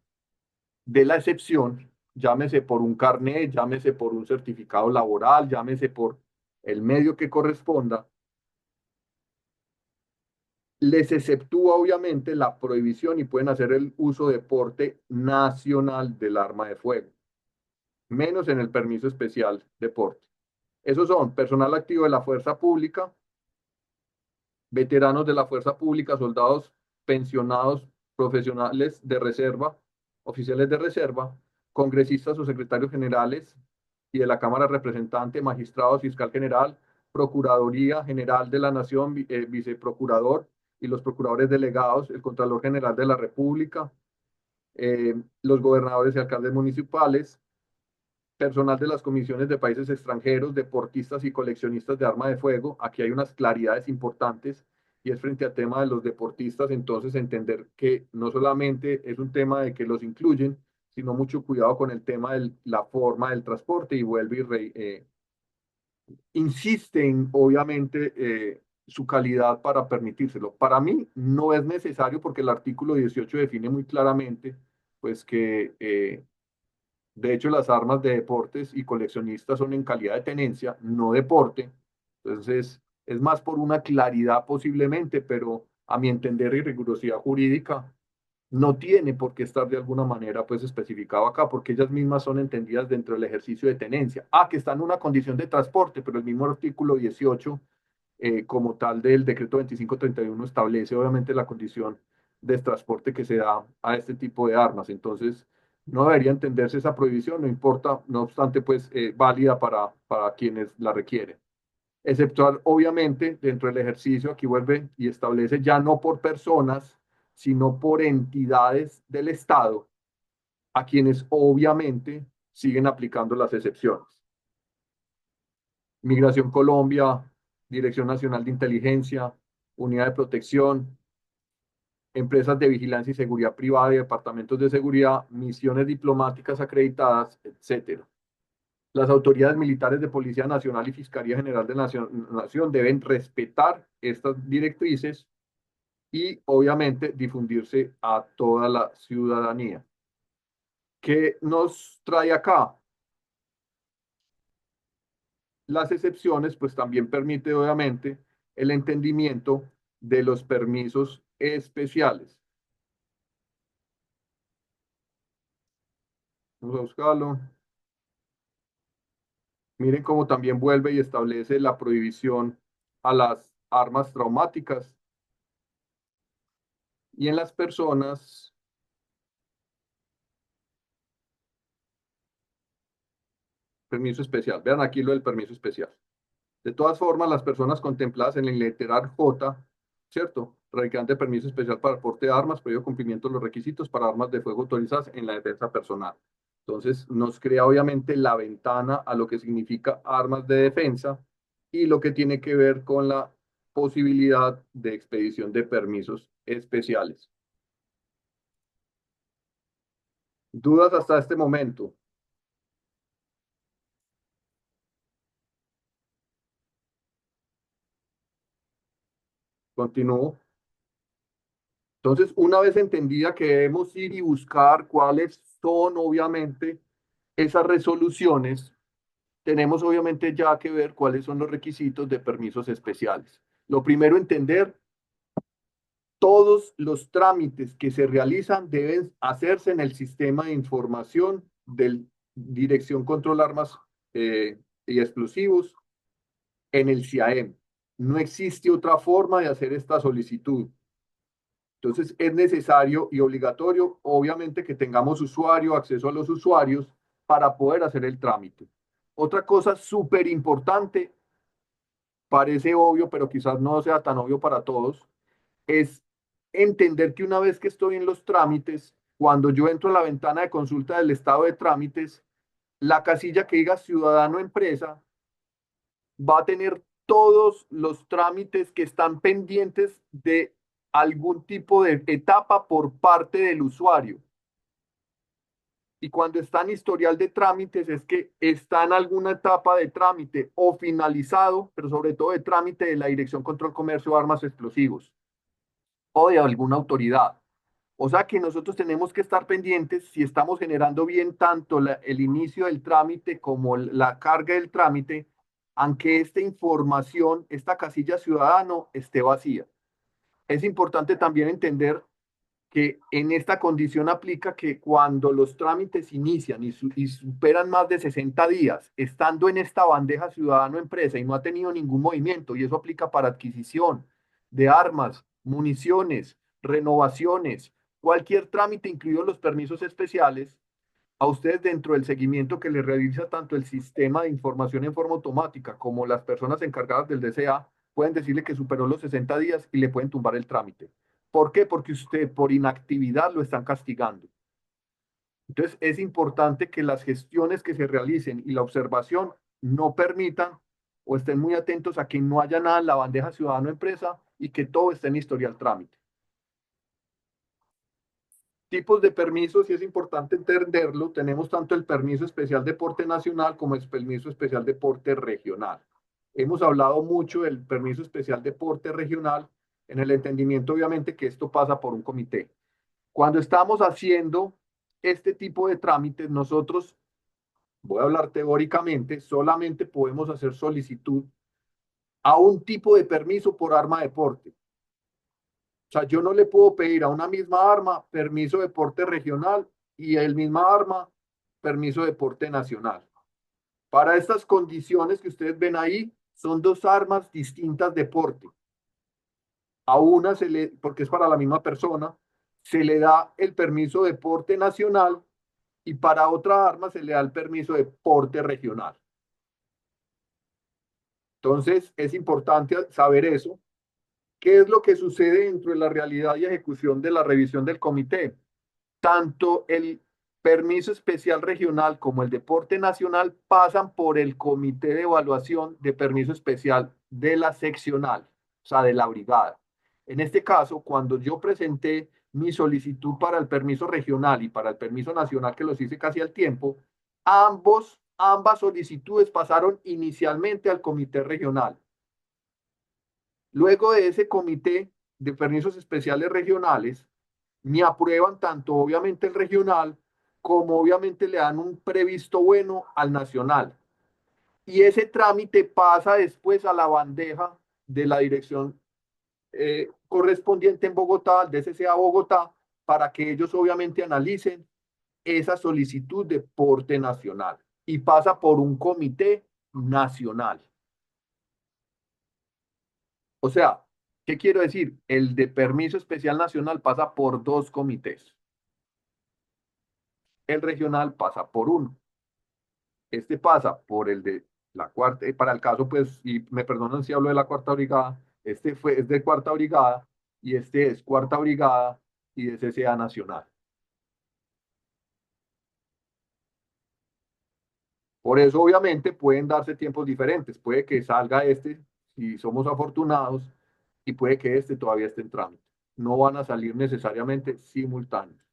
S1: de la excepción, llámese por un carnet, llámese por un certificado laboral, llámese por el medio que corresponda, les exceptúa obviamente la prohibición y pueden hacer el uso de porte nacional del arma de fuego, menos en el permiso especial de porte. Esos son personal activo de la fuerza pública, veteranos de la fuerza pública, soldados pensionados, profesionales de reserva, oficiales de reserva, congresistas o secretarios generales y de la Cámara de Representantes, magistrados, fiscal general, Procuraduría General de la Nación, viceprocurador y los procuradores delegados, el Contralor General de la República, los gobernadores y alcaldes municipales, personal de las comisiones de países extranjeros, deportistas y coleccionistas de arma de fuego. Aquí hay unas claridades importantes y es frente al tema de los deportistas, entonces entender que no solamente es un tema de que los incluyen, sino mucho cuidado con el tema de la forma del transporte y vuelve y insisten obviamente su calidad para permitírselo. Para mí no es necesario porque el artículo 18 define muy claramente pues que de hecho, las armas de deportes y coleccionistas son en calidad de tenencia, no deporte. Entonces, es más por una claridad posiblemente, pero a mi entender y rigurosidad jurídica, no tiene por qué estar de alguna manera pues especificado acá, porque ellas mismas son entendidas dentro del ejercicio de tenencia. Que está en una condición de transporte, pero el mismo artículo 18 como tal del decreto 2531 establece obviamente la condición de transporte que se da a este tipo de armas. Entonces, no debería entenderse esa prohibición, no importa, no obstante, pues válida para quienes la requieren. exceptuar obviamente dentro del ejercicio, aquí vuelve y establece ya no por personas, sino por entidades del Estado, a quienes obviamente siguen aplicando las excepciones. Migración Colombia, Dirección Nacional de Inteligencia, Unidad de Protección, empresas de vigilancia y seguridad privada y departamentos de seguridad, misiones diplomáticas acreditadas, etcétera. Las autoridades militares de Policía Nacional y Fiscalía General de la Nación deben respetar estas directrices y obviamente difundirse a toda la ciudadanía. ¿Qué nos trae acá? Las excepciones, pues también permite obviamente el entendimiento de los permisos especiales. Vamos a buscarlo. Miren cómo también vuelve y establece la prohibición a las armas traumáticas y en las personas. Permiso especial. Vean aquí lo del permiso especial. De todas formas, las personas contempladas en el literal J, ¿cierto? Radican de permiso especial para el porte de armas, previo cumplimiento de los requisitos para armas de fuego autorizadas en la defensa personal. Entonces, nos crea obviamente la ventana a lo que significa armas de defensa y lo que tiene que ver con la posibilidad de expedición de permisos especiales. ¿Dudas hasta este momento? Continúo. Entonces, una vez entendida que debemos ir y buscar cuáles son, obviamente, esas resoluciones, tenemos obviamente ya que ver cuáles son los requisitos de permisos especiales. Lo primero, entender todos los trámites que se realizan deben hacerse en el sistema de información de Dirección Control Armas y Explosivos, en el CIAEM. No existe otra forma de hacer esta solicitud. Entonces es necesario y obligatorio, obviamente, que tengamos usuario, acceso a los usuarios para poder hacer el trámite. Otra cosa súper importante, parece obvio, pero quizás no sea tan obvio para todos, es entender que una vez que estoy en los trámites, cuando yo entro a la ventana de consulta del estado de trámites, la casilla que diga ciudadano empresa va a tener todos los trámites que están pendientes de algún tipo de etapa por parte del usuario. Y cuando está en historial de trámites es que está en alguna etapa de trámite o finalizado, pero sobre todo de trámite de la Dirección Control Comercio de Armas Explosivos o de alguna autoridad. O sea que nosotros tenemos que estar pendientes si estamos generando bien tanto el inicio del trámite como la carga del trámite, aunque esta información, esta casilla ciudadano esté vacía. Es importante también entender que en esta condición aplica que cuando los trámites inician y superan más de 60 días, estando en esta bandeja ciudadano-empresa y no ha tenido ningún movimiento, y eso aplica para adquisición de armas, municiones, renovaciones, cualquier trámite, incluidos los permisos especiales, a ustedes dentro del seguimiento que les realiza tanto el sistema de información en forma automática como las personas encargadas del DCA, pueden decirle que superó los 60 días y le pueden tumbar el trámite. ¿Por qué? Porque usted por inactividad lo están castigando. Entonces es importante que las gestiones que se realicen y la observación no permitan o estén muy atentos a que no haya nada en la bandeja ciudadano-empresa y que todo esté en historial trámite. Tipos de permisos, y es importante entenderlo, tenemos tanto el permiso especial de porte nacional como el permiso especial de porte regional. Hemos hablado mucho del permiso especial de porte regional en el entendimiento, obviamente, que esto pasa por un comité. Cuando estamos haciendo este tipo de trámites, nosotros, voy a hablar teóricamente, solamente podemos hacer solicitud a un tipo de permiso por arma de porte. O sea, yo no le puedo pedir a una misma arma permiso de porte regional y a el misma arma permiso de porte nacional. Para estas condiciones que ustedes ven ahí, son dos armas distintas de porte. A una se le, porque es para la misma persona, se le da el permiso de porte nacional y para otra arma se le da el permiso de porte regional. Entonces, es importante saber eso. ¿Qué es lo que sucede dentro de la realidad y ejecución de la revisión del comité? Tanto el permiso especial regional como el deporte nacional pasan por el comité de evaluación de permiso especial de la seccional, o sea, de la brigada. En este caso, cuando yo presenté mi solicitud para el permiso regional y para el permiso nacional, que los hice casi al tiempo, ambas solicitudes pasaron inicialmente al comité regional. Luego de ese comité de permisos especiales regionales, me aprueban tanto obviamente el regional como obviamente le dan un previsto bueno al nacional. Y ese trámite pasa después a la bandeja de la dirección correspondiente en Bogotá, al DCCA Bogotá, para que ellos obviamente analicen esa solicitud de porte nacional y pasa por un comité nacional. O sea, ¿qué quiero decir? El de permiso especial nacional pasa por dos comités. El regional pasa por uno. Este pasa por el de la cuarta, para el caso, pues, y me perdonan si hablo de la cuarta brigada, es de cuarta brigada y este es cuarta brigada y de CCA nacional. Por eso, obviamente, pueden darse tiempos diferentes. Puede que salga este, si somos afortunados, y puede que este todavía esté en trámite. No van a salir necesariamente simultáneos.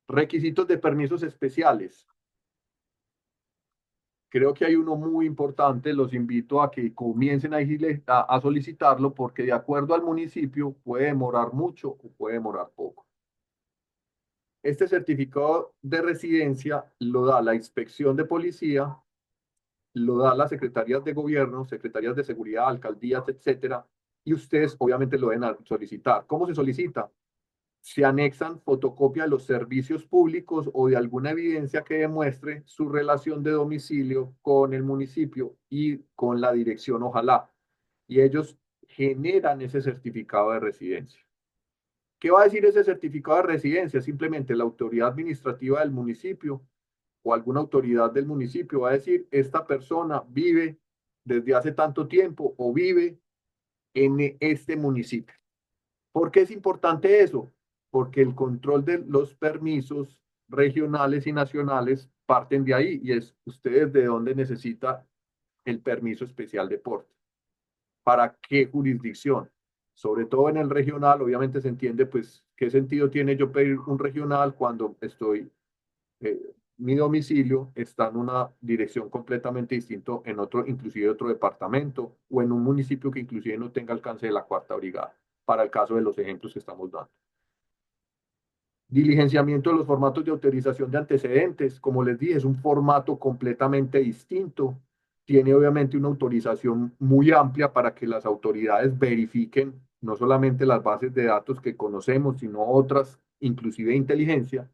S1: Requisitos de permisos especiales. Creo que hay uno muy importante, los invito a que comiencen a solicitarlo porque de acuerdo al municipio puede demorar mucho o puede demorar poco. Este certificado de residencia lo da la inspección de policía, lo da las secretarías de gobierno, secretarías de seguridad, alcaldías, etcétera, y ustedes obviamente lo deben solicitar. ¿Cómo se solicita? Se anexan fotocopia de los servicios públicos o de alguna evidencia que demuestre su relación de domicilio con el municipio y con la dirección, ojalá. Y ellos generan ese certificado de residencia. ¿Qué va a decir ese certificado de residencia? Simplemente la autoridad administrativa del municipio o alguna autoridad del municipio va a decir, esta persona vive desde hace tanto tiempo o vive en este municipio. ¿Por qué es importante eso? Porque el control de los permisos regionales y nacionales parten de ahí y es ustedes de dónde necesita el permiso especial de porte. ¿Para qué jurisdicción? Sobre todo en el regional, obviamente se entiende, pues, qué sentido tiene yo pedir un regional cuando eh, mi domicilio está en una dirección completamente distinta en otro, inclusive otro departamento o en un municipio que inclusive no tenga alcance de la cuarta brigada, para el caso de los ejemplos que estamos dando. Diligenciamiento de los formatos de autorización de antecedentes, como les dije, es un formato completamente distinto. Tiene obviamente una autorización muy amplia para que las autoridades verifiquen no solamente las bases de datos que conocemos, sino otras, inclusive de inteligencia,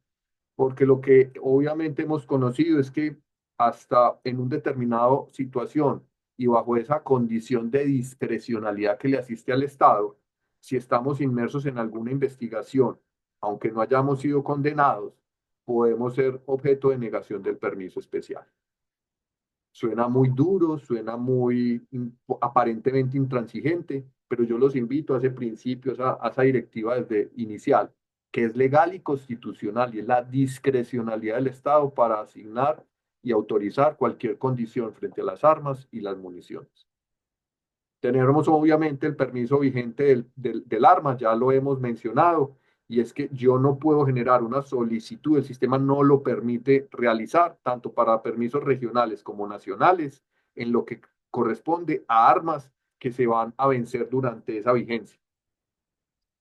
S1: porque lo que obviamente hemos conocido es que hasta en un determinado situación y bajo esa condición de discrecionalidad que le asiste al Estado, si estamos inmersos en alguna investigación, aunque no hayamos sido condenados, podemos ser objeto de negación del permiso especial. Suena muy duro, suena muy aparentemente intransigente, pero yo los invito a ese principio, a esa directiva desde inicial, que es legal y constitucional, y es la discrecionalidad del Estado para asignar y autorizar cualquier condición frente a las armas y las municiones. Tenemos obviamente el permiso vigente del arma, ya lo hemos mencionado, y es que yo no puedo generar una solicitud, el sistema no lo permite realizar, tanto para permisos regionales como nacionales, en lo que corresponde a armas que se van a vencer durante esa vigencia.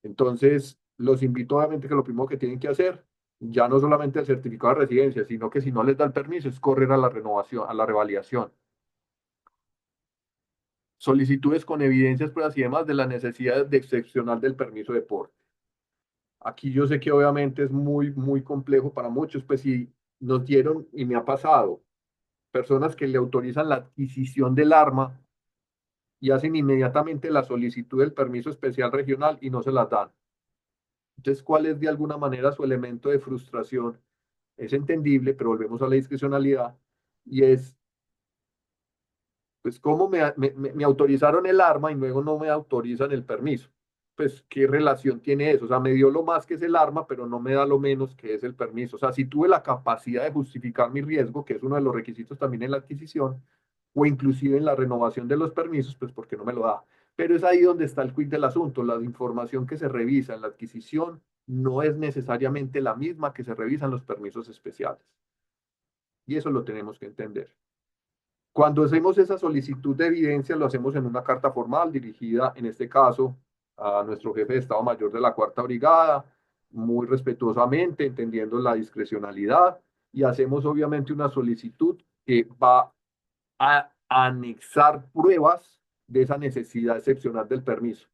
S1: Entonces, los invito obviamente que lo primero que tienen que hacer, ya no solamente el certificado de residencia, sino que si no les da el permiso, es correr a la renovación, a la revalidación. Solicitudes con evidencias, pruebas y demás de la necesidad de excepcional del permiso de porte. Aquí yo sé que obviamente es muy complejo para muchos, pues si nos dieron, y me ha pasado, personas que le autorizan la adquisición del arma y hacen inmediatamente la solicitud del permiso especial regional y no se las dan. Entonces, ¿cuál es de alguna manera su elemento de frustración? Es entendible, pero volvemos a la discrecionalidad y es Pues, ¿cómo me autorizaron el arma y luego no me autorizan el permiso? Pues, ¿qué relación tiene eso? O sea, me dio lo más que es el arma, pero no me da lo menos que es el permiso. O sea, si tuve la capacidad de justificar mi riesgo, que es uno de los requisitos también en la adquisición, o inclusive en la renovación de los permisos, pues, ¿por qué no me lo da? Pero es ahí donde está el quid del asunto. La información que se revisa en la adquisición no es necesariamente la misma que se revisa en los permisos especiales. Y eso lo tenemos que entender. Cuando hacemos esa solicitud de evidencia, lo hacemos en una carta formal dirigida, en este caso, a nuestro jefe de Estado Mayor de la Cuarta Brigada, muy respetuosamente, entendiendo la discrecionalidad, y hacemos obviamente una solicitud que va a anexar pruebas de esa necesidad excepcional del permiso.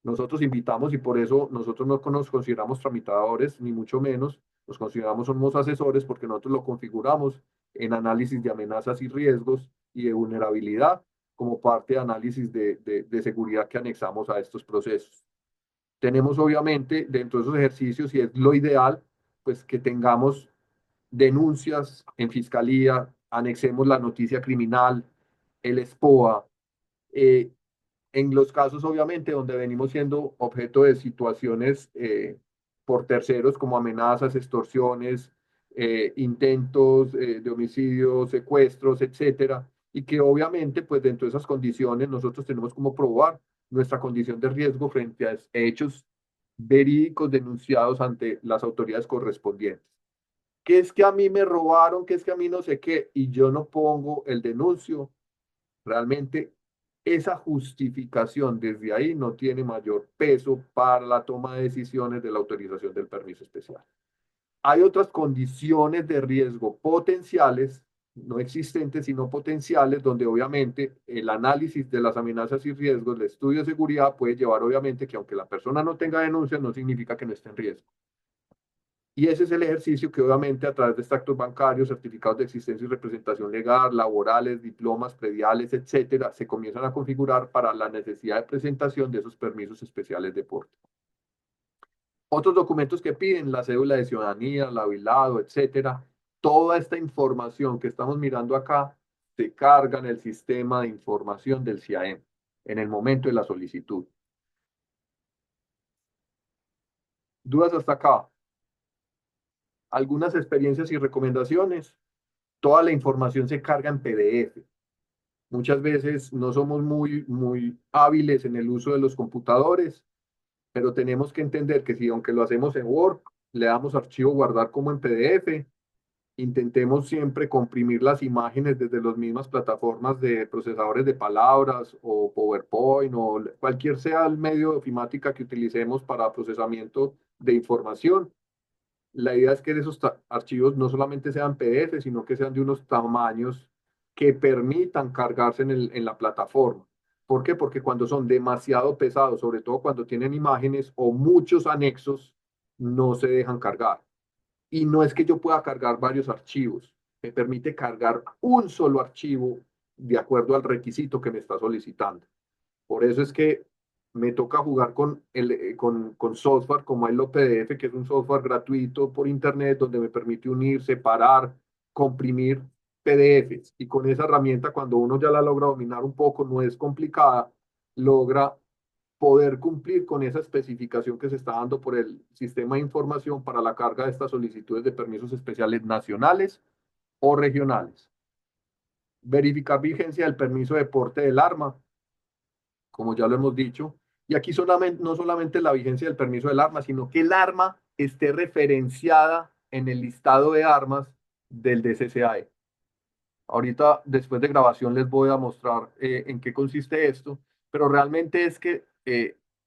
S1: Nosotros invitamos y por eso nosotros no nos consideramos tramitadores, ni mucho menos, nos consideramos somos asesores porque nosotros lo configuramos en análisis de amenazas y riesgos y de vulnerabilidad como parte de análisis de seguridad que anexamos a estos procesos. Tenemos obviamente dentro de esos ejercicios, y es lo ideal, pues que tengamos denuncias en fiscalía, anexemos la noticia criminal, el SPOA, eh, en los casos, obviamente, donde venimos siendo objeto de situaciones por terceros como amenazas, extorsiones, intentos de homicidio, secuestros, etcétera, y que obviamente, pues dentro de esas condiciones, nosotros tenemos como probar nuestra condición de riesgo frente a hechos verídicos denunciados ante las autoridades correspondientes. ¿Qué es que a mí me robaron? ¿Qué es que a mí no sé qué? Y yo no pongo el denuncio. Realmente esa justificación desde ahí no tiene mayor peso para la toma de decisiones de la autorización del permiso especial. Hay otras condiciones de riesgo potenciales, no existentes, sino potenciales, donde obviamente el análisis de las amenazas y riesgos, el estudio de seguridad puede llevar obviamente que aunque la persona no tenga denuncia, no significa que no esté en riesgo. Y ese es el ejercicio que obviamente a través de extractos bancarios, certificados de existencia y representación legal, laborales, diplomas, prediales, etcétera, se comienzan a configurar para la necesidad de presentación de esos permisos especiales de porte. Otros documentos que piden, la cédula de ciudadanía, la habilado, etcétera. Toda esta información que estamos mirando acá se carga en el sistema de información del CIAEM en el momento de la solicitud. ¿Dudas hasta acá? Algunas experiencias y recomendaciones. Toda la información se carga en PDF. Muchas veces no somos muy hábiles en el uso de los computadores, pero tenemos que entender que si aunque lo hacemos en Word, le damos archivo guardar como en PDF, intentemos siempre comprimir las imágenes desde las mismas plataformas de procesadores de palabras o PowerPoint o cualquier sea el medio de ofimática que utilicemos para procesamiento de información. La idea es que esos archivos no solamente sean PDF, sino que sean de unos tamaños que permitan cargarse en la plataforma. ¿Por qué? Porque cuando son demasiado pesados, sobre todo cuando tienen imágenes o muchos anexos, no se dejan cargar. Y no es que yo pueda cargar varios archivos, me permite cargar un solo archivo de acuerdo al requisito que me está solicitando. Por eso es que me toca jugar con software como el PDF, que es un software gratuito por internet donde me permite unir, separar, comprimir PDFs. Y con esa herramienta, cuando uno ya la logra dominar un poco, no es complicada, logra poder cumplir con esa especificación que se está dando por el sistema de información para la carga de estas solicitudes de permisos especiales nacionales o regionales. Verificar vigencia del permiso de porte del arma, como ya lo hemos dicho. Y aquí solamente, no solamente la vigencia del permiso del arma, sino que el arma esté referenciada en el listado de armas del DCCAE. Ahorita, después de grabación, les voy a mostrar en qué consiste esto, pero realmente es que,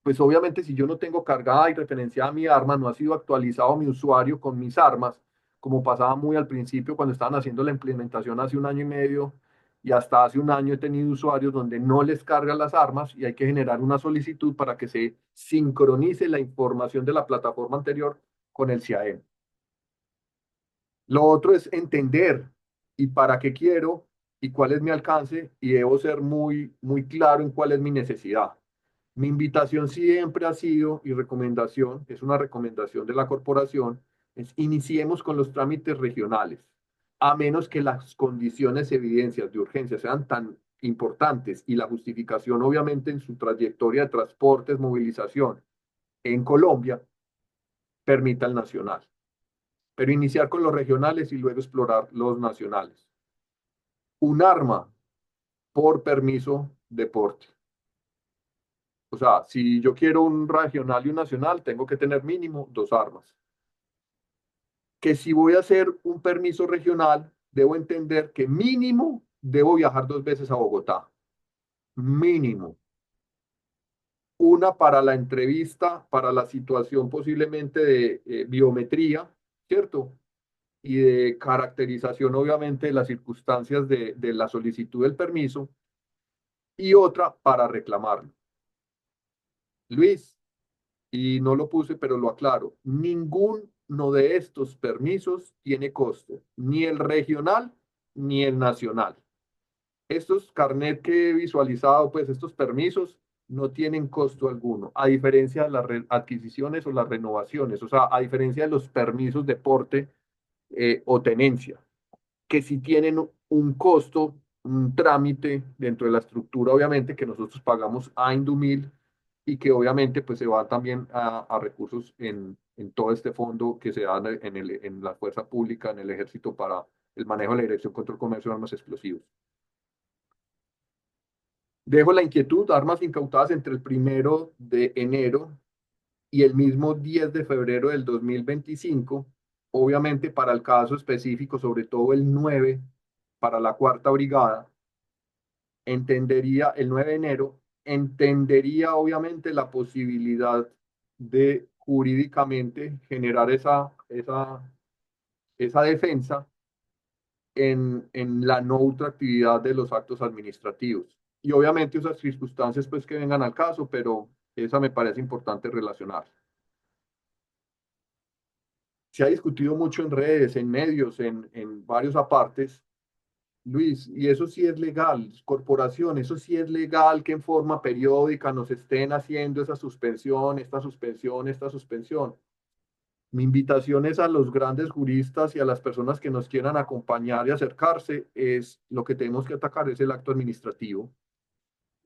S1: pues obviamente si yo no tengo cargada y referenciada mi arma, no ha sido actualizado mi usuario con mis armas, como pasaba muy al principio cuando estaban haciendo la implementación hace un año y medio, y hasta hace un año he tenido usuarios donde no les cargan las armas y hay que generar una solicitud para que se sincronice la información de la plataforma anterior con el CIAEM. Lo otro es entender y para qué quiero y cuál es mi alcance y debo ser muy claro en cuál es mi necesidad. Mi invitación siempre ha sido y recomendación, es una recomendación de la corporación, es iniciemos con los trámites regionales, a menos que las condiciones, evidencias de urgencia sean tan importantes y la justificación obviamente en su trayectoria de transportes, movilización en Colombia, permita el nacional. Pero iniciar con los regionales y luego explorar los nacionales. Un arma por permiso de porte. O sea, si yo quiero un regional y un nacional, tengo que tener mínimo 2 armas. Que si voy a hacer un permiso regional, debo entender que mínimo debo viajar 2 veces a Bogotá. Mínimo. Una para la entrevista, para la situación posiblemente de biometría, ¿cierto? Y de caracterización, obviamente, de las circunstancias de la solicitud del permiso. Y otra para reclamarlo. Luis, y no lo puse, pero lo aclaro, ninguno de estos permisos tiene costo, ni el regional ni el nacional. Estos carnet que he visualizado, pues estos permisos no tienen costo alguno, a diferencia de las adquisiciones o las renovaciones, o sea, a diferencia de los permisos de porte o tenencia, que sí tienen un costo, un trámite dentro de la estructura, obviamente, que nosotros pagamos a Indumil y que obviamente pues se va también a recursos en todo este fondo que se da en la fuerza pública, en el ejército para el manejo de la Dirección contra el Comercio de Armas Explosivos. Dejo la inquietud, armas incautadas entre el 1 de enero y el mismo 10 de febrero del 2025, obviamente para el caso específico, sobre todo el 9, para la cuarta brigada, entendería el 9 de enero, entendería obviamente la posibilidad de jurídicamente generar esa defensa en la no ultraactividad de los actos administrativos. Y obviamente esas circunstancias pues que vengan al caso, pero esa me parece importante relacionar. Se ha discutido mucho en redes, en medios, en varios apartes, Luis, y eso sí es legal, corporación, eso sí es legal que en forma periódica nos estén haciendo esa suspensión, esta suspensión, esta suspensión. Mi invitación es a los grandes juristas y a las personas que nos quieran acompañar y acercarse, es lo que tenemos que atacar es el acto administrativo.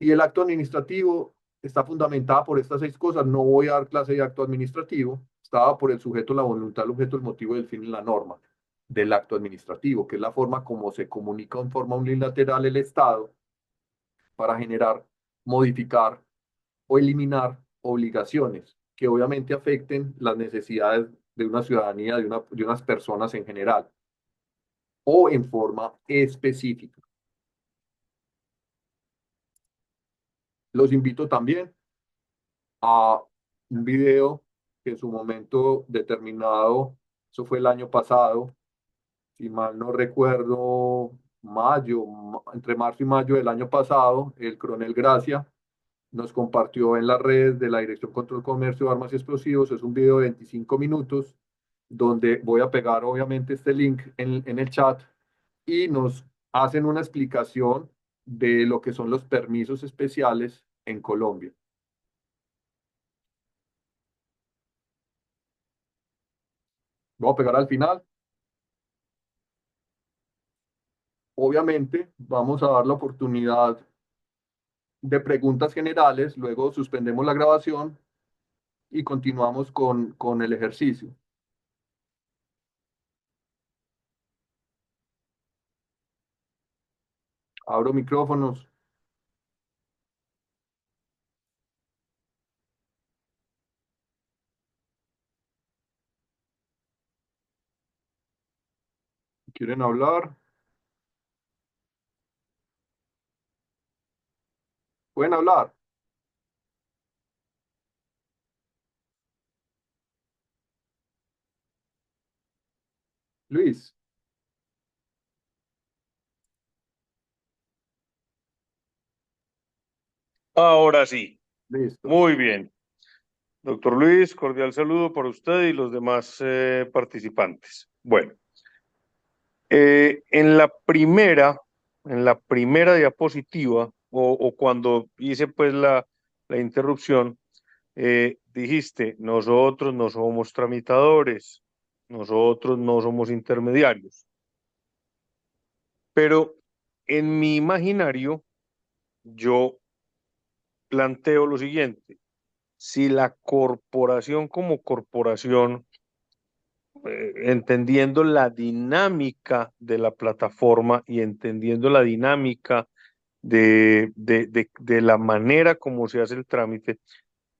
S1: Y el acto administrativo está fundamentada por estas 6 cosas. No voy a dar clase de acto administrativo. Estaba por el sujeto, la voluntad, el objeto, el motivo y el fin en la norma del acto administrativo, que es la forma como se comunica en forma unilateral el Estado para generar, modificar o eliminar obligaciones que obviamente afecten las necesidades de una ciudadanía, de unas personas en general o en forma específica. Los invito también a un video que en su momento determinado, eso fue el año pasado, si mal no recuerdo, mayo, entre marzo y mayo del año pasado, el coronel Gracia nos compartió en las redes de la Dirección Control Comercio de Armas y Explosivos. Es un video de 25 minutos donde voy a pegar obviamente este link en el chat y nos hacen una explicación de lo que son los permisos especiales en Colombia. Voy a pegar al final. Obviamente vamos a dar la oportunidad de preguntas generales, luego suspendemos la grabación y continuamos con el ejercicio. Abro micrófonos. ¿Quieren hablar? ¿Pueden hablar? Luis,
S2: Ahora sí,
S1: listo.
S2: muy bien. Doctor Luis, cordial saludo para usted y los demás participantes. Bueno, eh, en la primera, en la primera diapositiva, o cuando hice pues la interrupción, dijiste, nosotros no somos tramitadores, nosotros no somos intermediarios. Pero en mi imaginario, yo planteo lo siguiente. Si la corporación como corporación, entendiendo la dinámica de la plataforma y entendiendo la dinámica de la manera como se hace el trámite,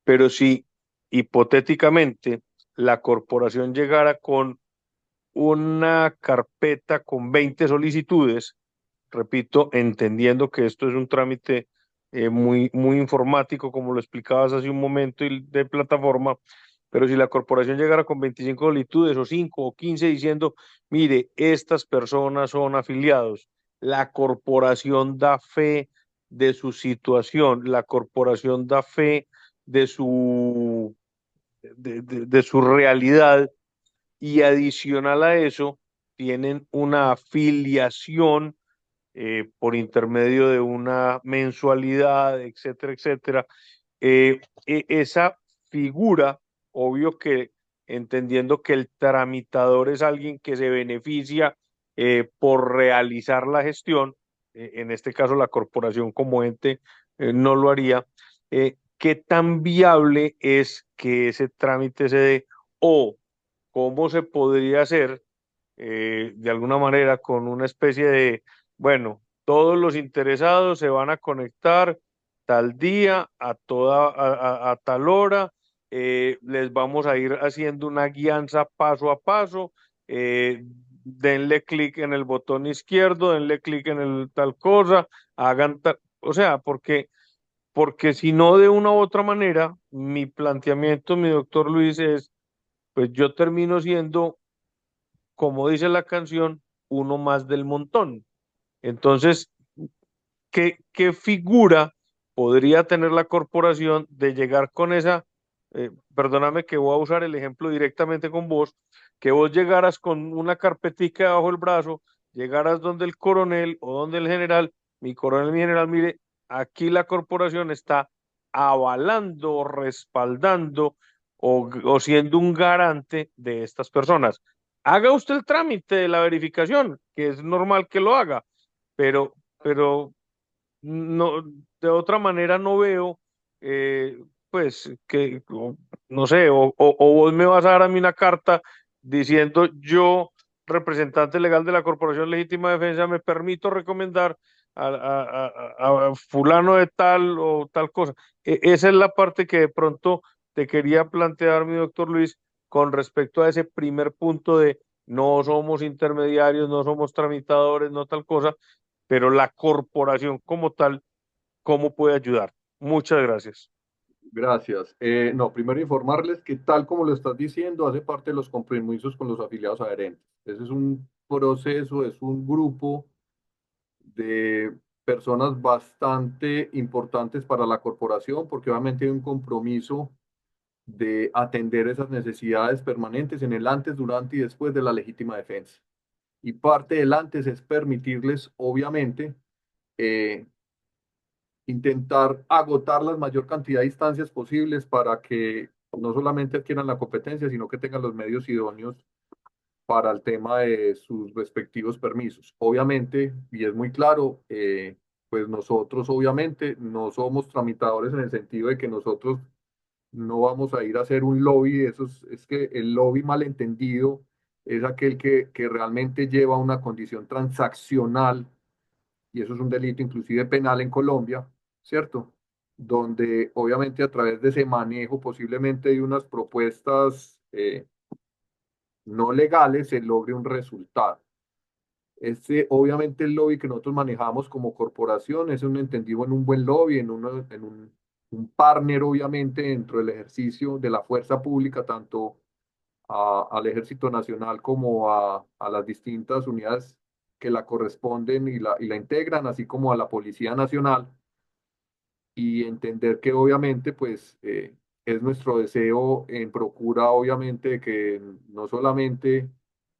S2: pero si hipotéticamente la corporación llegara con una carpeta con 20 solicitudes, repito, entendiendo que esto es un trámite muy informático, como lo explicabas hace un momento, y de plataforma, pero si la corporación llegara con 25 solicitudes o 5 o 15 diciendo, mire, estas personas son afiliados, la corporación da fe de su situación, la corporación da fe de de su realidad y adicional a eso, tienen una afiliación por intermedio de una mensualidad, etcétera, etcétera. Esa figura, obvio que entendiendo que el tramitador es alguien que se beneficia por realizar la gestión, en este caso la corporación como ente no lo haría, ¿qué tan viable es que ese trámite se dé o cómo se podría hacer de alguna manera con una especie de, bueno, todos los interesados se van a conectar tal día, a tal hora, les vamos a ir haciendo una guianza paso a paso, denle clic en el botón izquierdo, denle clic en el tal cosa, hagan tal, o sea, porque si no de una u otra manera, mi planteamiento, mi doctor Luis, es, pues yo termino siendo como dice la canción, uno más del montón. Entonces, ¿qué figura podría tener la corporación de llegar con esa, perdóname que voy a usar el ejemplo directamente con vos, que vos llegaras con una carpetica bajo el brazo, llegaras donde el coronel o donde el general, mi coronel, mi general, mire, aquí la corporación está avalando, respaldando o siendo un garante de estas personas. Haga usted el trámite de la verificación, que es normal que lo haga, pero no, de otra manera no veo, eh, pues, que, no sé, o vos me vas a dar a mí una carta diciendo yo, representante legal de la Corporación Legítima Defensa, me permito recomendar a fulano de tal o tal cosa. Esa es la parte que de pronto te quería plantear, mi doctor Luis, con respecto a ese primer punto de no somos intermediarios, no somos tramitadores, no tal cosa, pero la corporación como tal, ¿cómo puede ayudar? Muchas gracias.
S1: Gracias. No, primero informarles que tal como lo estás diciendo, hace parte de los compromisos con los afiliados adherentes. Ese es un proceso, es un grupo de personas bastante importantes para la corporación, porque obviamente hay un compromiso de atender esas necesidades permanentes en el antes, durante y después de la legítima defensa. Y parte del antes es permitirles, obviamente, eh, intentar agotar la mayor cantidad de instancias posibles para que no solamente adquieran la competencia, sino que tengan los medios idóneos para el tema de sus respectivos permisos. Obviamente, y es muy claro, pues nosotros obviamente no somos tramitadores en el sentido de que nosotros no vamos a ir a hacer un lobby, es que el lobby malentendido es aquel que realmente lleva una condición transaccional, y eso es un delito inclusive penal en Colombia, ¿cierto? Donde obviamente a través de ese manejo posiblemente de unas propuestas no legales se logre un resultado. Obviamente el lobby que nosotros manejamos como corporación es un entendido en un buen lobby, un partner obviamente dentro del ejercicio de la fuerza pública, tanto al Ejército Nacional como a las distintas unidades que la corresponden y la integran, así como a la Policía Nacional, y entender que obviamente pues es nuestro deseo en procura obviamente de que no solamente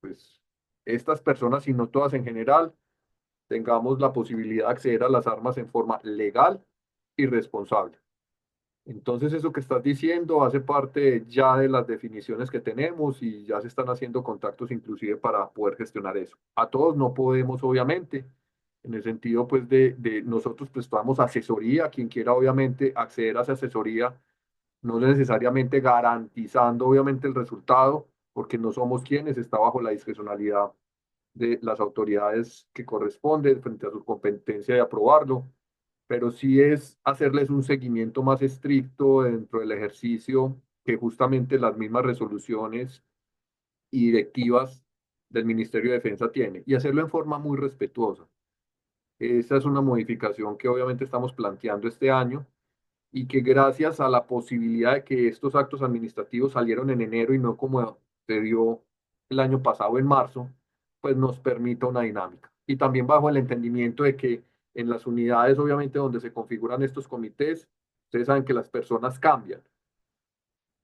S1: pues estas personas, sino todas en general, tengamos la posibilidad de acceder a las armas en forma legal y responsable. Entonces, eso que estás diciendo hace parte ya de las definiciones que tenemos y ya se están haciendo contactos inclusive para poder gestionar eso. A todos no podemos, obviamente. en el sentido pues de nosotros prestamos asesoría, quien quiera obviamente acceder a esa asesoría, no necesariamente garantizando obviamente el resultado, porque no somos quienes, está bajo la discrecionalidad de las autoridades que corresponden frente a su competencia de aprobarlo, pero sí es hacerles un seguimiento más estricto dentro del ejercicio que justamente las mismas resoluciones y directivas del Ministerio de Defensa tiene, y hacerlo en forma muy respetuosa. Esa es una modificación que obviamente estamos planteando este año y que gracias a la posibilidad de que estos actos administrativos salieron en enero y no como se dio el año pasado en marzo, pues nos permita una dinámica. Y también bajo el entendimiento de que en las unidades, obviamente, donde se configuran estos comités, ustedes saben que las personas cambian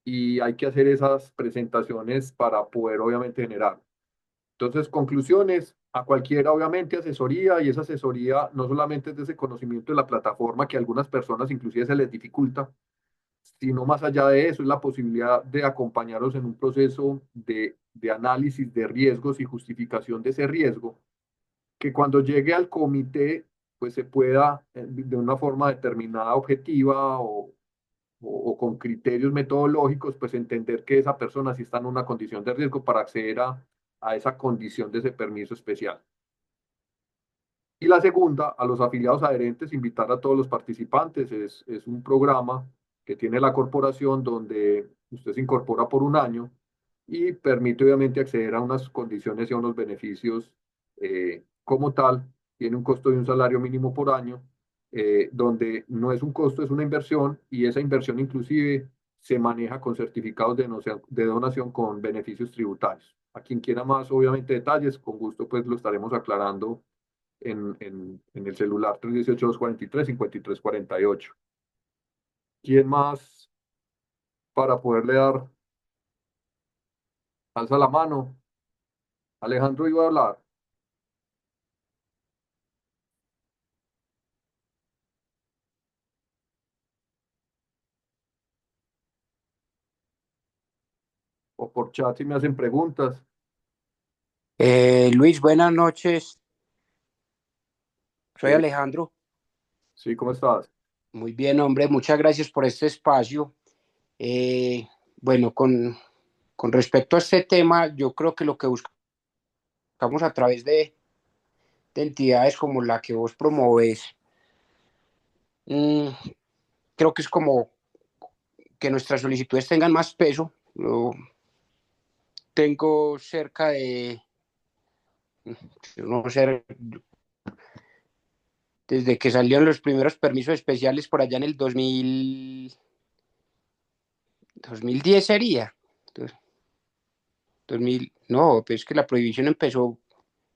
S1: y hay que hacer esas presentaciones para poder, obviamente, generar. Entonces, conclusiones, a cualquiera, obviamente, asesoría, y esa asesoría no solamente es de ese conocimiento de la plataforma que a algunas personas inclusive se les dificulta, sino más allá de eso, es la posibilidad de acompañarlos en un proceso de análisis de riesgos y justificación de ese riesgo, que cuando llegue al comité, pues se pueda, de una forma determinada, objetiva o con criterios metodológicos, pues entender que esa persona sí está en una condición de riesgo para acceder a esa condición de ese permiso especial. Y la segunda, a los afiliados adherentes, invitar a todos los participantes. Es un programa que tiene la corporación donde usted se incorpora por un año y permite obviamente acceder a unas condiciones y a unos beneficios como tal. Tiene un costo de un salario mínimo por año, donde no es un costo, es una inversión y esa inversión inclusive se maneja con certificados de donación con beneficios tributarios. A quien quiera más, obviamente, detalles, con gusto pues lo estaremos aclarando en el celular 318-243-5348. ¿Quién más para poderle dar? Alza la mano. Alejandro iba a hablar. O por chat si me hacen preguntas.
S3: Luis, buenas noches. Soy
S1: Sí,
S3: Alejandro.
S1: sí, ¿cómo estás?
S3: Muy bien, hombre. Muchas gracias por este espacio. Eh, bueno, con respecto a este tema, yo creo que lo que buscamos a través de entidades como la que vos promoves, mmm, creo que es como que nuestras solicitudes tengan más peso. Yo tengo cerca de, no sé, desde que salieron los primeros permisos especiales por allá en el 2010 sería. 2000, no, pues es que la prohibición empezó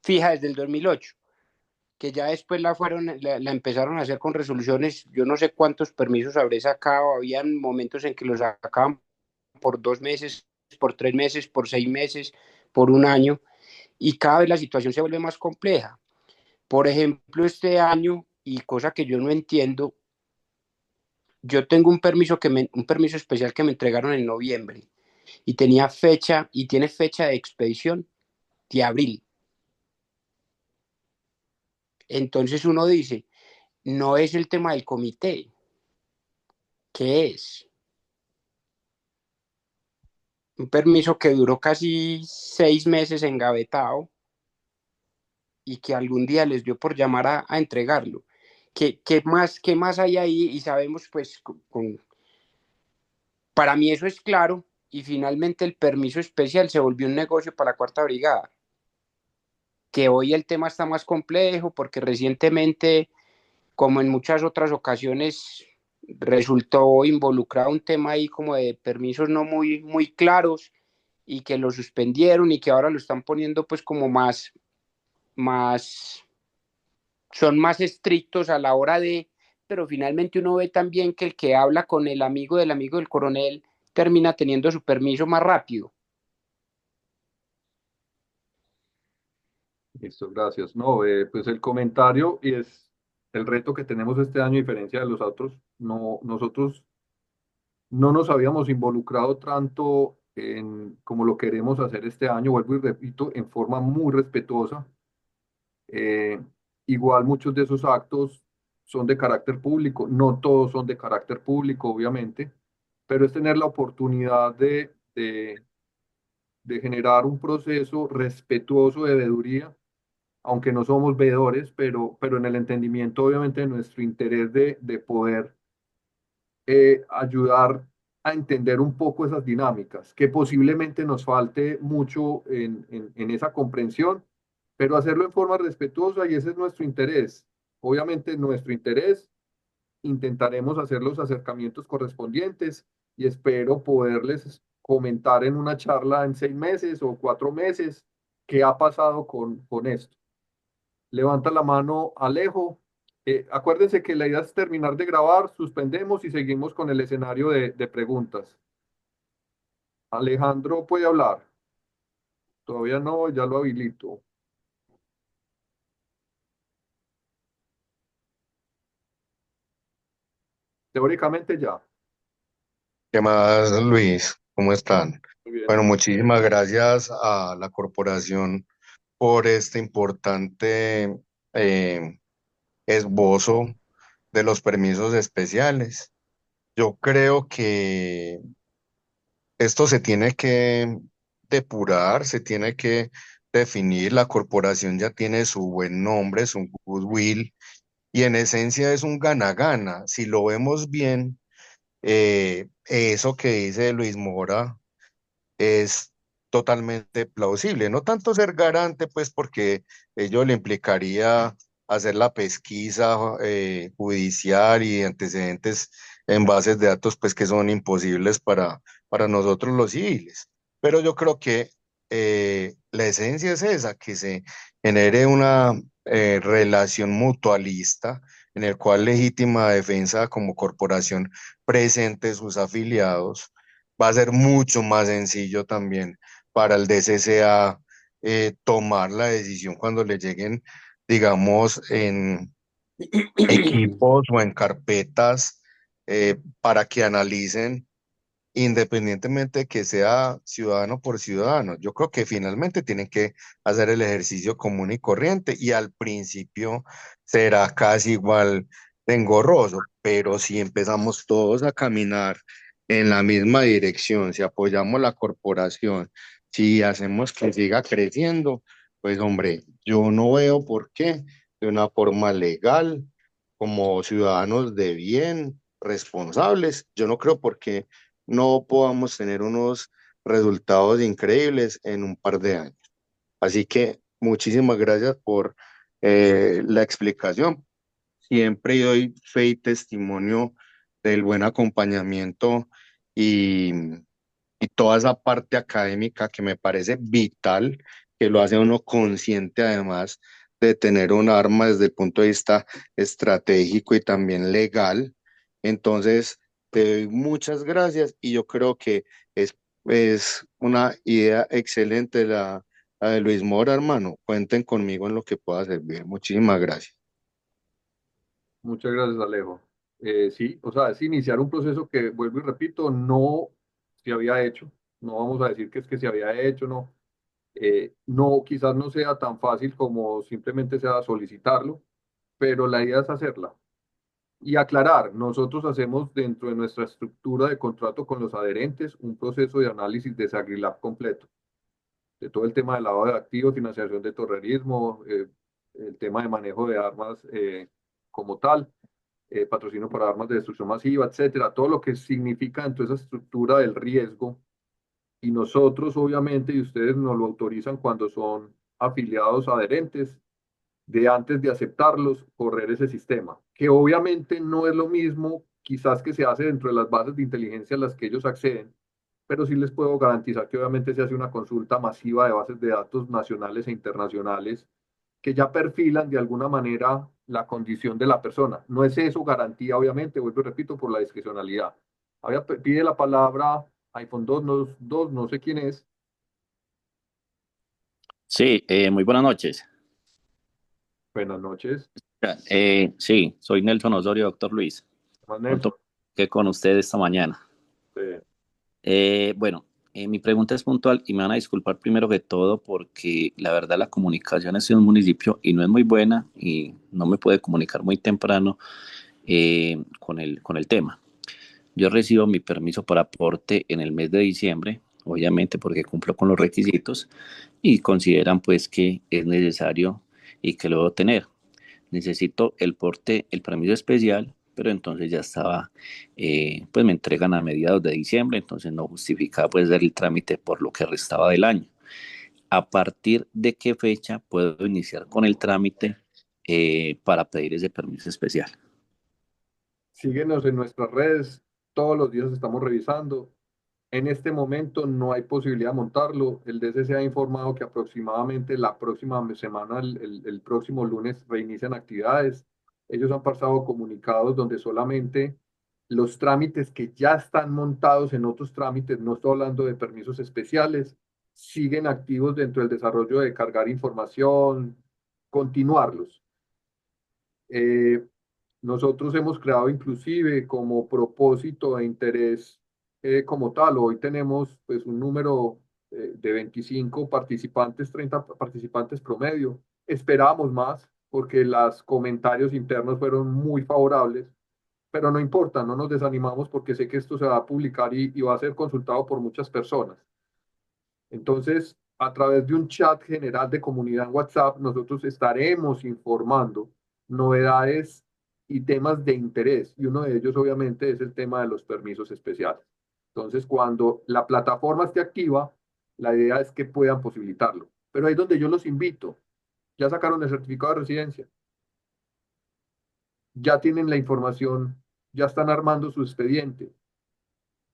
S3: fija desde el 2008, que ya después la empezaron a hacer con resoluciones. Yo no sé cuántos permisos habré sacado, habían momentos en que los sacaban por 2 meses, por 3 meses, por 6 meses, por un año, y cada vez la situación se vuelve más compleja. Por ejemplo, este año, y cosa que yo no entiendo, yo tengo un permiso especial que me entregaron en noviembre, y tenía fecha, y tiene fecha de expedición de abril. Entonces uno dice, no es el tema del comité, ¿qué es? Un permiso que duró casi 6 meses engavetado y que algún día les dio por llamar a entregarlo. ¿Qué más hay ahí? Y sabemos, pues, para mí eso es claro, y finalmente el permiso especial se volvió un negocio para la Cuarta Brigada, que hoy el tema está más complejo porque recientemente, como en muchas otras ocasiones, resultó involucrado un tema ahí como de permisos no muy claros y que lo suspendieron y que ahora lo están poniendo pues como más, son más estrictos a la hora de, pero finalmente uno ve también que el que habla con el amigo del coronel termina teniendo su permiso más rápido.
S1: Listo, gracias. No, pues el comentario y es el reto que tenemos este año, a diferencia de los otros. No, nosotros no nos habíamos involucrado tanto en como lo queremos hacer este año, vuelvo y repito, en forma muy respetuosa. Eh, Igual muchos de esos actos son de carácter público, no todos son de carácter público, obviamente, pero es tener la oportunidad de generar un proceso respetuoso de veeduría, aunque no somos veedores, pero en el entendimiento, obviamente, de nuestro interés de poder ayudar a entender un poco esas dinámicas, que posiblemente nos falte mucho en esa comprensión, pero hacerlo en forma respetuosa y ese es nuestro interés. Obviamente nuestro interés, intentaremos hacer los acercamientos correspondientes y espero poderles comentar en una charla en 6 meses o 4 meses qué ha pasado con esto. Levanta la mano Alejo. Acuérdense que la idea es terminar de grabar, suspendemos y seguimos con el escenario de preguntas. Alejandro puede hablar. Todavía no, ya lo habilito. Teóricamente ya.
S4: ¿Qué más, Luis? ¿Cómo están?
S1: Muy bien.
S4: Bueno, muchísimas gracias a la corporación por este importante eh, esbozo de los permisos especiales. Yo creo que esto se tiene que depurar, se tiene que definir. La corporación ya tiene su buen nombre, su goodwill, y en esencia es un gana-gana. Si lo vemos bien, eso que dice Luis Mora es totalmente plausible. No tanto ser garante, pues porque ello le implicaría hacer la pesquisa judicial y antecedentes en bases de datos, pues que son imposibles para nosotros los civiles. Pero yo creo que la esencia es esa, que se genere una relación mutualista en el cual Legítima Defensa como corporación presente sus afiliados. Va a ser mucho más sencillo también para el DCCA tomar la decisión cuando le lleguen, digamos, en equipos o en carpetas para que analicen independientemente de que sea ciudadano por ciudadano. Yo creo que finalmente tienen que hacer el ejercicio común y corriente y al principio será casi igual de engorroso, pero si empezamos todos a caminar en la misma dirección, si apoyamos la corporación, si hacemos que siga creciendo, pues hombre, yo no veo por qué de una forma legal, como ciudadanos de bien, responsables, yo no creo por qué no podamos tener unos resultados increíbles en un par de años. Así que muchísimas gracias por la explicación. Siempre doy fe y testimonio del buen acompañamiento y, y toda esa parte académica que me parece vital, que lo hace a uno consciente además de tener un arma desde el punto de vista estratégico y también legal. Entonces, te doy muchas gracias y yo creo que es una idea excelente la de Luis Mora, hermano. Cuenten conmigo en lo que pueda servir. Muchísimas gracias.
S1: Muchas gracias, Alejo. Sí, o sea, es iniciar un proceso que, vuelvo y repito, no se había hecho. No vamos a decir que es que se había hecho, no. No, quizás no sea tan fácil como simplemente sea solicitarlo, pero la idea es hacerla. Y aclarar, nosotros hacemos dentro de nuestra estructura de contrato con los adherentes un proceso de análisis de SAGRILAB completo, de todo el tema de lavado de activos, financiación de terrorismo, el tema de manejo de armas como tal, patrocinio para armas de destrucción masiva, etcétera, todo lo que significa dentro de esa estructura del riesgo. Y nosotros, obviamente, y ustedes nos lo autorizan cuando son afiliados adherentes, de antes de aceptarlos, correr ese sistema, que obviamente no es lo mismo quizás que se hace dentro de las bases de inteligencia a las que ellos acceden, pero sí les puedo garantizar que obviamente se hace una consulta masiva de bases de datos nacionales e internacionales que ya perfilan de alguna manera la condición de la persona. No es eso garantía, obviamente, vuelvo y repito, por la discrecionalidad. Pide la palabra iPhone 2, no sé quién es.
S5: Sí, muy buenas noches.
S1: Buenas noches,
S5: Sí, soy Nelson Osorio, doctor Luis.
S1: más
S5: Pronto
S1: Nelson.
S5: que con usted esta mañana.
S1: Eh,
S5: Bueno, Mi pregunta es puntual y me van a disculpar primero que todo porque la verdad la comunicación es en un municipio y no es muy buena y no me puede comunicar muy temprano con el tema. Yo recibo mi permiso por aporte en el mes de diciembre, obviamente porque cumplo con los requisitos y consideran pues que es necesario y que lo debo tener. Necesito el porte, el permiso especial, pero entonces ya estaba, pues me entregan a mediados de diciembre, entonces no justificaba pues dar el trámite por lo que restaba del año. ¿A partir de qué fecha puedo iniciar con el trámite para pedir ese permiso especial?
S1: Síguenos en nuestras redes, todos los días estamos revisando. En este momento no hay posibilidad de montarlo. El DCC ha informado que aproximadamente la próxima semana, el próximo lunes, reinician actividades. Ellos han pasado comunicados donde solamente los trámites que ya están montados en otros trámites, no estoy hablando de permisos especiales, siguen activos dentro del desarrollo de cargar información, continuarlos. Eh, Nosotros hemos creado inclusive como propósito e interés como tal. Hoy tenemos pues un número de 25 participantes, 30 participantes promedio. Esperábamos más porque los comentarios internos fueron muy favorables, pero no importa, no nos desanimamos porque sé que esto se va a publicar y va a ser consultado por muchas personas. Entonces, a través de un chat general de comunidad en WhatsApp, nosotros estaremos informando novedades y temas de interés. Y uno de ellos, obviamente, es el tema de los permisos especiales. Entonces, cuando la plataforma esté activa, la idea es que puedan posibilitarlo. Pero ahí es donde yo los invito. Ya sacaron el certificado de residencia, ya tienen la información, ya están armando su expediente.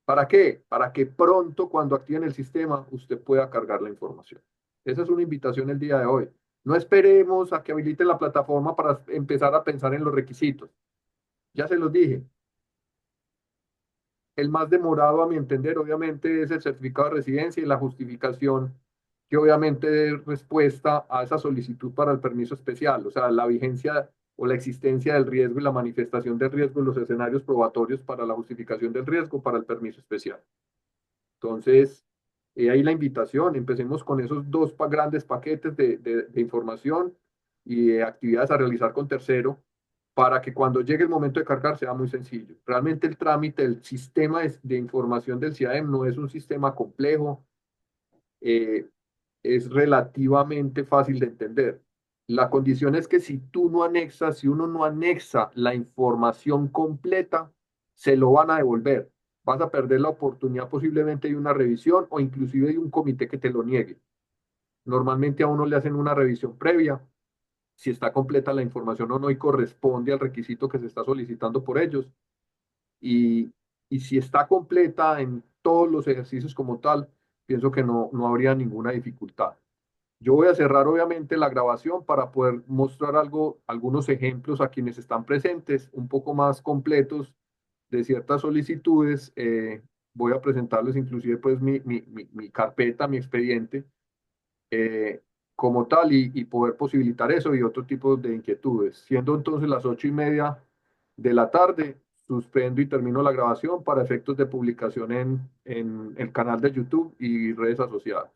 S1: ¿Para qué? Para que pronto, cuando activen el sistema, usted pueda cargar la información. Esa es una invitación el día de hoy. No esperemos a que habiliten la plataforma para empezar a pensar en los requisitos. Ya se los dije. El más demorado, a mi entender, obviamente, es el certificado de residencia y la justificación que obviamente es respuesta a esa solicitud para el permiso especial, o sea, la vigencia o la existencia del riesgo y la manifestación del riesgo en los escenarios probatorios para la justificación del riesgo para el permiso especial. Entonces, ahí la invitación, empecemos con esos dos grandes paquetes de información y de actividades a realizar con tercero para que cuando llegue el momento de cargar sea muy sencillo. Realmente el trámite, el sistema de información del CIAEM no es un sistema complejo, eh, es relativamente fácil de entender. La condición es que si tú no anexas, si uno no anexa la información completa, se lo van a devolver. Vas a perder la oportunidad posiblemente de una revisión o inclusive de un comité que te lo niegue. Normalmente a uno le hacen una revisión previa, si está completa la información o no y corresponde al requisito que se está solicitando por ellos. Y, y si está completa en todos los ejercicios como tal, pienso que no habría ninguna dificultad. Yo voy a cerrar obviamente la grabación para poder mostrar algunos ejemplos a quienes están presentes, un poco más completos de ciertas solicitudes. Voy a presentarles inclusive pues mi carpeta, mi expediente eh, como tal y poder posibilitar eso y otro tipo de inquietudes. Siendo entonces las 8:30 de la tarde, suspendo y termino la grabación para efectos de publicación en el canal de YouTube y redes asociadas.